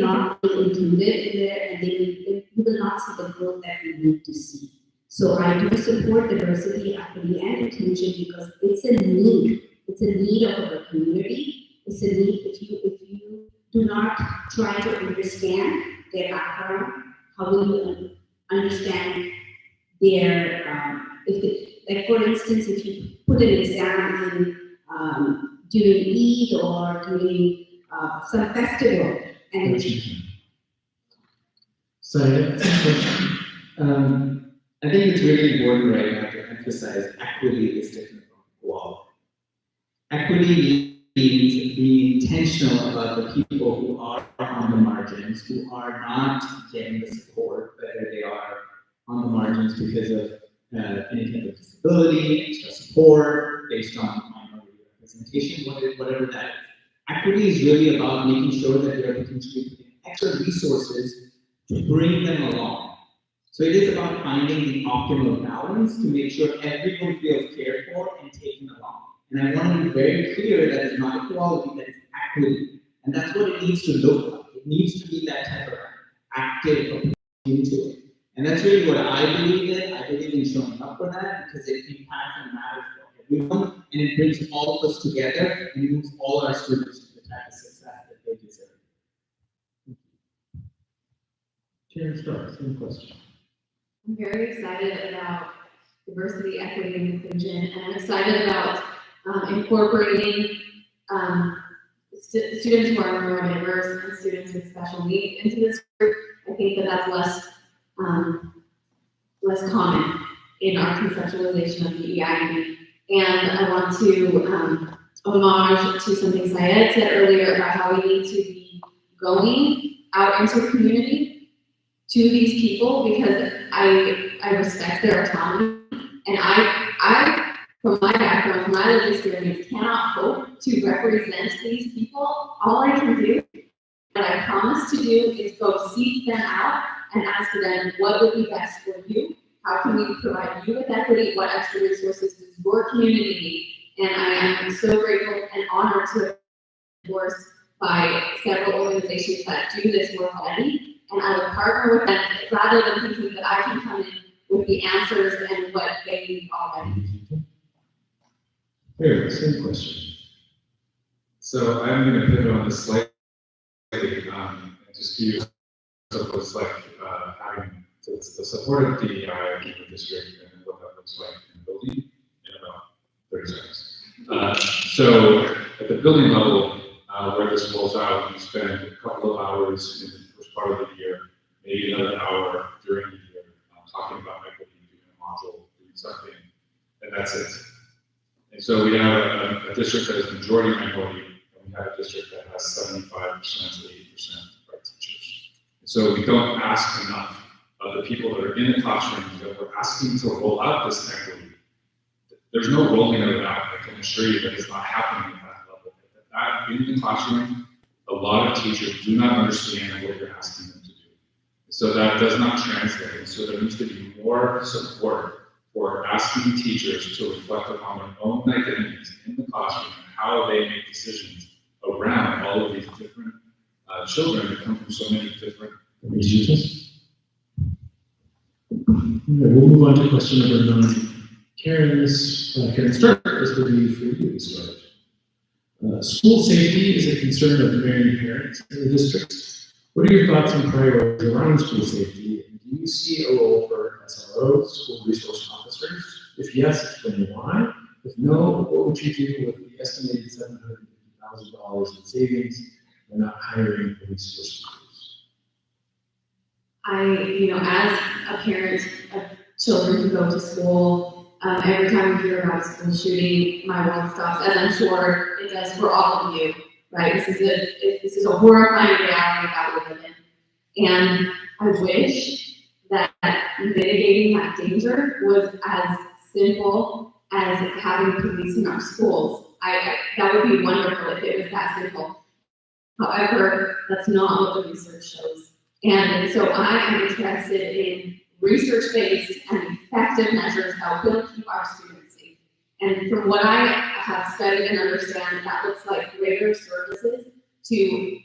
not be included in there, and we will not see the growth that we need to see. So I do support diversity, equity, and inclusion because it's a need. It's a need of our community. It's a need. If you do not try to understand their background, how will you understand their like for instance, if you put an exam in during Eid or during some festival, and so I think it's really important right now to emphasize equity is different from equality. Equity means being intentional about the people who are on the margins, who are not getting the support, whether they are on the margins because of any type of disability, extra support, based on minority representation, whatever that is. Equity is really about making sure that we are potentially putting extra resources to bring them along. So it is about finding the optimal balance to make sure everyone feels cared for and taken along. And I want to be very clear that it's not equality, that it's equity. And that's what it needs to look like. It needs to be that type of active approach into it. And that's really what I believe in. I believe in showing up for that because it impacts and matters for everyone. And it brings all of us together and moves all our students to the type of success that they deserve. Karen Stark, same question. I'm very excited about diversity, equity, and inclusion, and I'm excited about incorporating students who are neurodiverse and students with special needs into this group. I think that that's less common in our conceptualization of DEI. And I want to homage to something Syed said earlier about how we need to be going out into the community to these people because I respect their autonomy, and I from my background, from my lived experience, cannot hope to represent these people. All I can do, what I promise to do, is go seek them out and ask them what would be best for you. How can we provide you with equity? What extra resources does your community need? And I am so grateful and honored to be endorsed by several organizations that do this work already. And I will partner with them rather than thinking that I can come in with the answers and what they need already. Here, same question. So I'm going to pivot on this slightly, and just give you what it's like having the support of DEI in the district and what that looks like in the building in about 30 seconds. So at the building level, where this rolls out, we spend a couple of hours in the first part of the year, maybe another hour during the year, talking about equity, doing a module, doing something, and that's it. And so we have a district that is majority minority, and we have a district that has 75% to 80% white teachers. And so we don't ask enough of the people that are in the classrooms that we're asking to roll out this equity. There's no rolling it out. I can assure you that it's not happening at that level. In the classroom, a lot of teachers do not understand what you're asking them to do. So that does not translate. And so there needs to be more support for asking teachers to reflect upon their own identities in the classroom and how they make decisions around all of these different children that come from so many different regions. We'll move on to question number 9. Karen Stark, this will be for you to start. School safety is a concern of many parents in the district. What are your thoughts and priorities around school safety? And do you see a role for SROs, school resource officers? If yes, explain why. If no, what would you do with the estimated $750,000 in savings and not hiring police for schools? As a parent of children who go to school, every time we hear about a school shooting, my world stops, as I'm sure it does for all of you, right? This is a horrifying reality that we live in. And I wish that mitigating that danger was as simple as having police in our schools. That would be wonderful if it was that simple. However, that's not what the research shows. And so I am interested in research-based and effective measures that will keep our students safe. And from what I have studied and understand, that looks like greater services to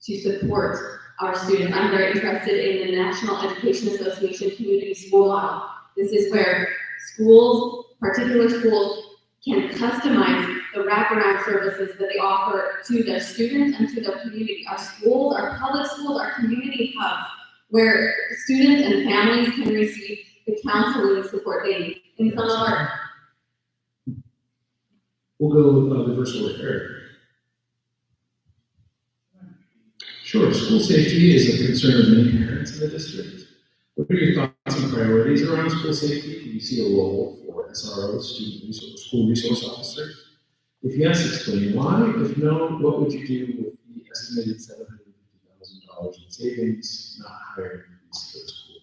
support our students. I'm very interested in the National Education Association Community School Model. This is where schools, particular schools, can customize the wraparound services that they offer to their students and to their community. Our schools, our public schools, our community hubs, where students and families can receive the counseling support they need. In some of our... We'll go reverse order. Eric. Sure, school safety is a concern of many parents in the district. What are your thoughts and priorities around school safety? Do you see a role for SROs, school resource officers? If yes, explain why. If no, what would you do with the estimated $750,000 in savings, not hiring police for school?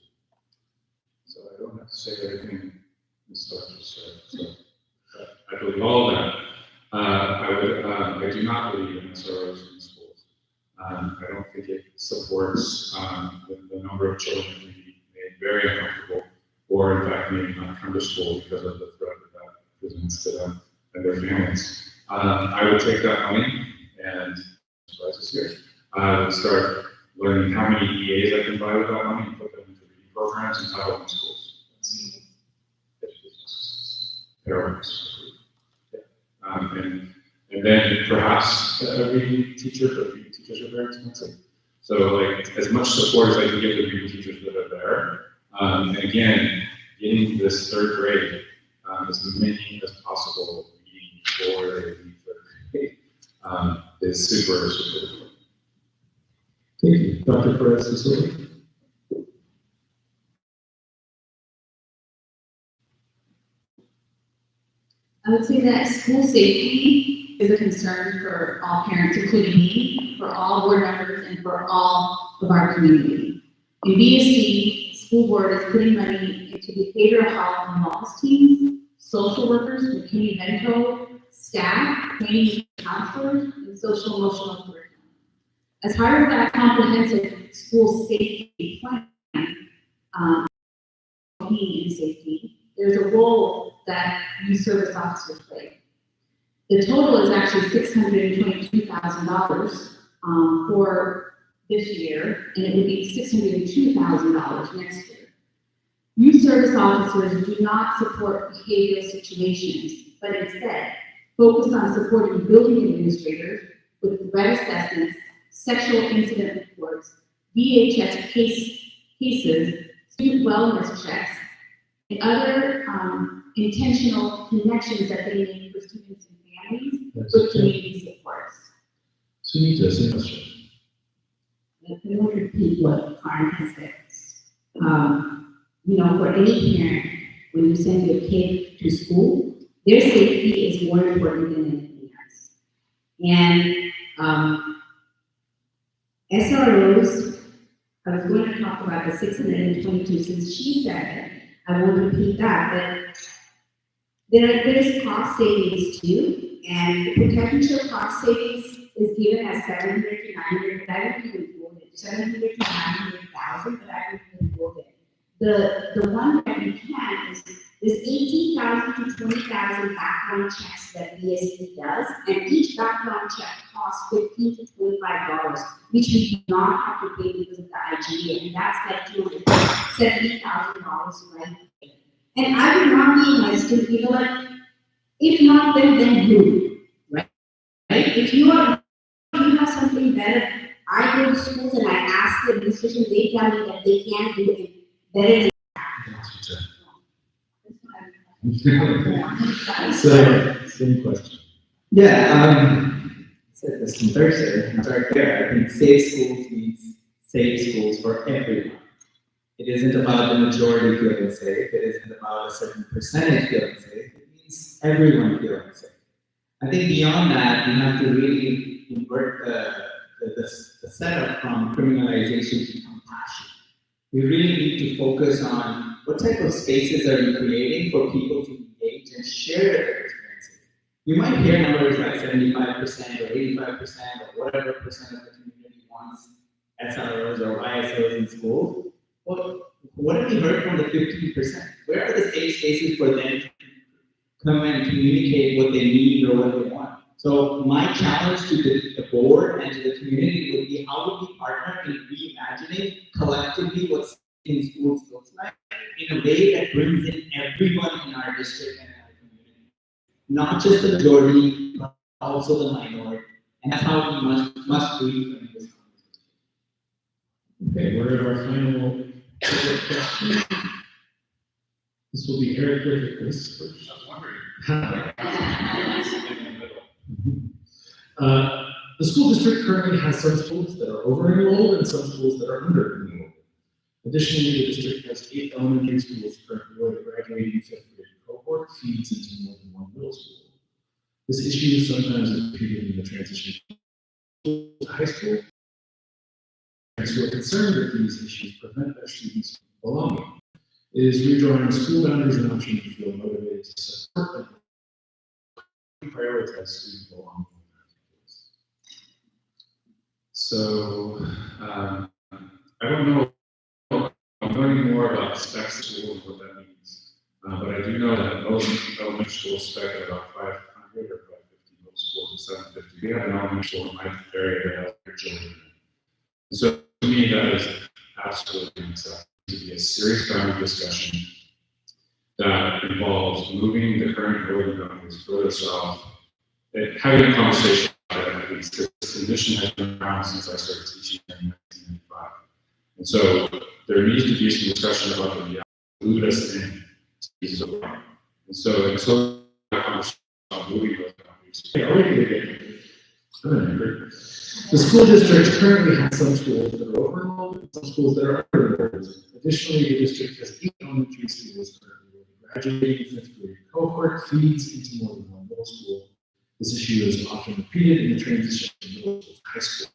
So I don't have to say everything Ms. Stark just said. So I believe all of that. I do not believe in SROs in schools. I don't think it supports the number of children who be made very uncomfortable, or in fact maybe not come to school because of the threat that presents to them and their families. I would take that money and surprises here. I would start learning how many EAs I can buy with that money and put them into reading programs and title them schools. And then perhaps a reading teacher, but reading teachers are very expensive. So like as much support as I can give the reading teachers that are there. And again, getting this third grade, as many as possible reading before they leave third grade is super, super important. Thank you. Dr. Perez. I would say that school safety is a concern for all parents, including me, for all board members, and for all of our community. In BSD, school board is putting money into behavioral health and wellness teams, social workers, McKinney-Vento, staff, training counselors, and social emotional curriculum. As part of that comprehensive school safety plan, and safety, there's a role that youth service officers play. The total is actually $622,000 for this year, and it would be $602,000 next year. Youth service officers do not support behavioral situations, but instead focus on supporting building administrators with threat assessments, sexual incident reports, VHS cases, student wellness checks, and other intentional connections that they make for students and families with community supports. Sunita, same question. I want to repeat what Karen has said. For any parent, when you send your kid to school, their safety is more important than anything else. And SROs, I was going to talk about the 622 since she said it. I won't repeat that, but there's cost savings too, and the potential cost savings is given as 700 to 900, but I would be included, 700 to 900,000, but I would be included. The one that we can is 18,000 to 20,000 background checks that BSD does, and each background check costs $15 to $25, which we do not have to pay because of the IGA, and that's like $270,000 right there. And I would not be in my student, like, if not them, then who, right? If you have something better, I go to schools and I ask the administration, they tell me that they can't do it better than So, same question. Yeah, said this on Thursday, and right there, I think safe schools means safe schools for everyone. It isn't about the majority feeling safe, it isn't about a certain percentage feeling safe, it means everyone feeling safe. I think beyond that, you have to really invert the setup from criminalization to compassion. We really need to focus on what type of spaces are we creating for people to engage and share their experiences. You might hear numbers like 75% or 85% or whatever percent of the community wants SROs or ISOs in schools. Well, what have we heard from the 15%? Where are the safe spaces for them to come and communicate what they need or what they want? So my challenge to the board and to the community would be, how would we partner in reimagining collectively what in schools looks like in a way that brings in everyone in our district and in our community, not just the majority, but also the minority. And that's how we must breathe from this conversation. Okay, we're at our final question. This will be Eric Griffith. This first. I was wondering. The school district currently has some schools that are over-enrolled and some schools that are under-enrolled. Additionally, the district has 8 elementary schools currently where the graduating 5th grade cohort feeds into more than one middle school. This issue sometimes is repeated in the transition to high school. Parents who are concerned that these issues prevent their students from belonging. It is redrawing school boundaries an option to feel motivated to support them prioritize student belonging? So, I don't know, I'm learning more about spec schools and what that means. But I do know that most elementary schools spec at about 500 or 550, most schools at 750. We have an elementary school in my area that has 3 children. So to me, that is absolutely necessary to be a serious boundary discussion that involves moving the current building boundaries further south and having a conversation about it, at least, because this condition has been around since I started teaching in 1995. And so there needs to be some discussion about the move us in pieces of land. And so until that conversation about moving those boundaries. Yeah, already good. The school district currently has some schools that are overenrolled and some schools that are underenrolled. Additionally, the district has 8 elementary schools currently where the graduating 5th grade cohort feeds into more than one middle school. This issue is often repeated in the transition from middle school to high school.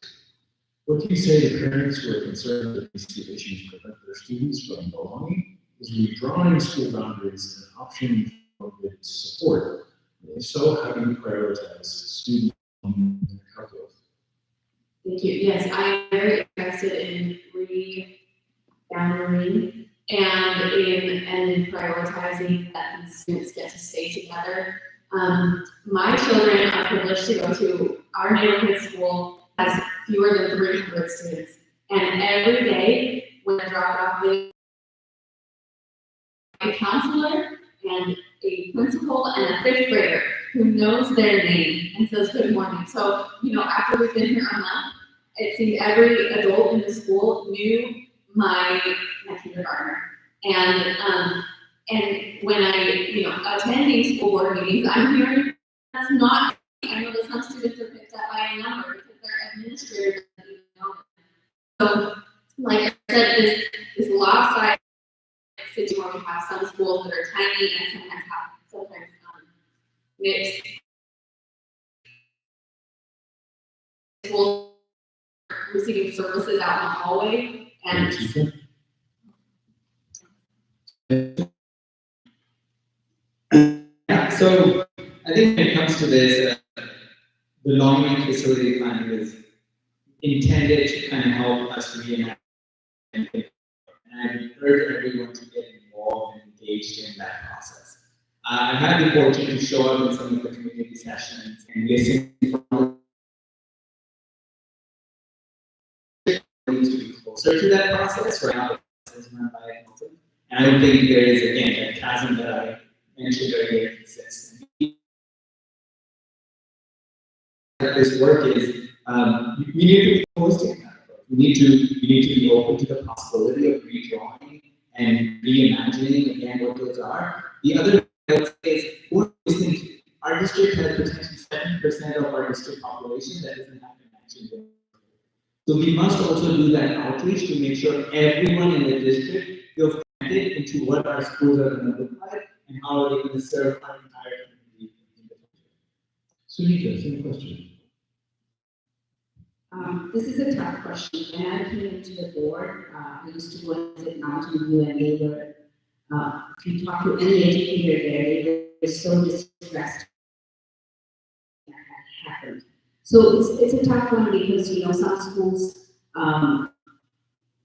What do you say to parents who are concerned that these 2 issues prevent their students from belonging? Is redrawing school boundaries an option for good support? If so, how do you prioritize student calculus? Thank you. Yes, I am very interested in boundary and in prioritizing that these students get to stay together. My children are privileged to go to our neighborhood school has fewer than 300 students, and every day when I drop off, they have a counselor and a principal and a 5th grader who knows their name and says good morning. So, after we've been here a month, it seemed every adult in the school knew my kindergartner. And when I, attending school board meetings, I'm hearing that's not, I know that some students are picked up by a number because their administrator doesn't even know them. So, like I said, this lopsided situation where we have some schools that are tiny and sometimes mixed schools receiving services out in the hallway and Yeah, so I think when it comes to this, belonging and facility planning is intended to kind of help us reimagine. And I urge everyone to get involved and engaged in that process. I've had the fortune to show up in some of the community sessions and listen to be closer to that process. Right now, it's run by a consultant. And I don't think there is, again, a chasm that I mentioned earlier exists. This work is, we need to be holistic. We need to be open to the possibility of redrawing and reimagining again what those are. The other thing I would say is, we're listening to. Our district has potentially 7% of our district population that doesn't have connection. So we must also do that outreach to make sure everyone in the district feels connected into what our schools are going to look like and how they're going to serve our entire community in the future. Sunita, same question. This is a tough question. When I came into the board, I used to go and sit Mountain View, and they were, if you talk to any educator there, they were so distressed that had happened. So it's a tough one because, some schools,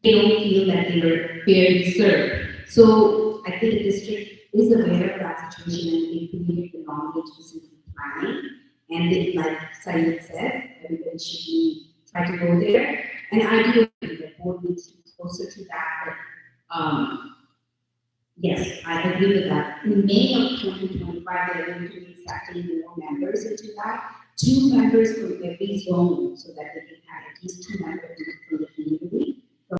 they don't feel that they were fairly served. So I think the district is aware of that situation and they believe it belongs to facility planning. And it, like Syed said, everybody should try to go there. And I do agree that board needs to be closer to that. But yes, I agree with that. In May of 2025, they're going to be accepting more members into that. 2 members from every zone so that they can have at least 2 members from the community.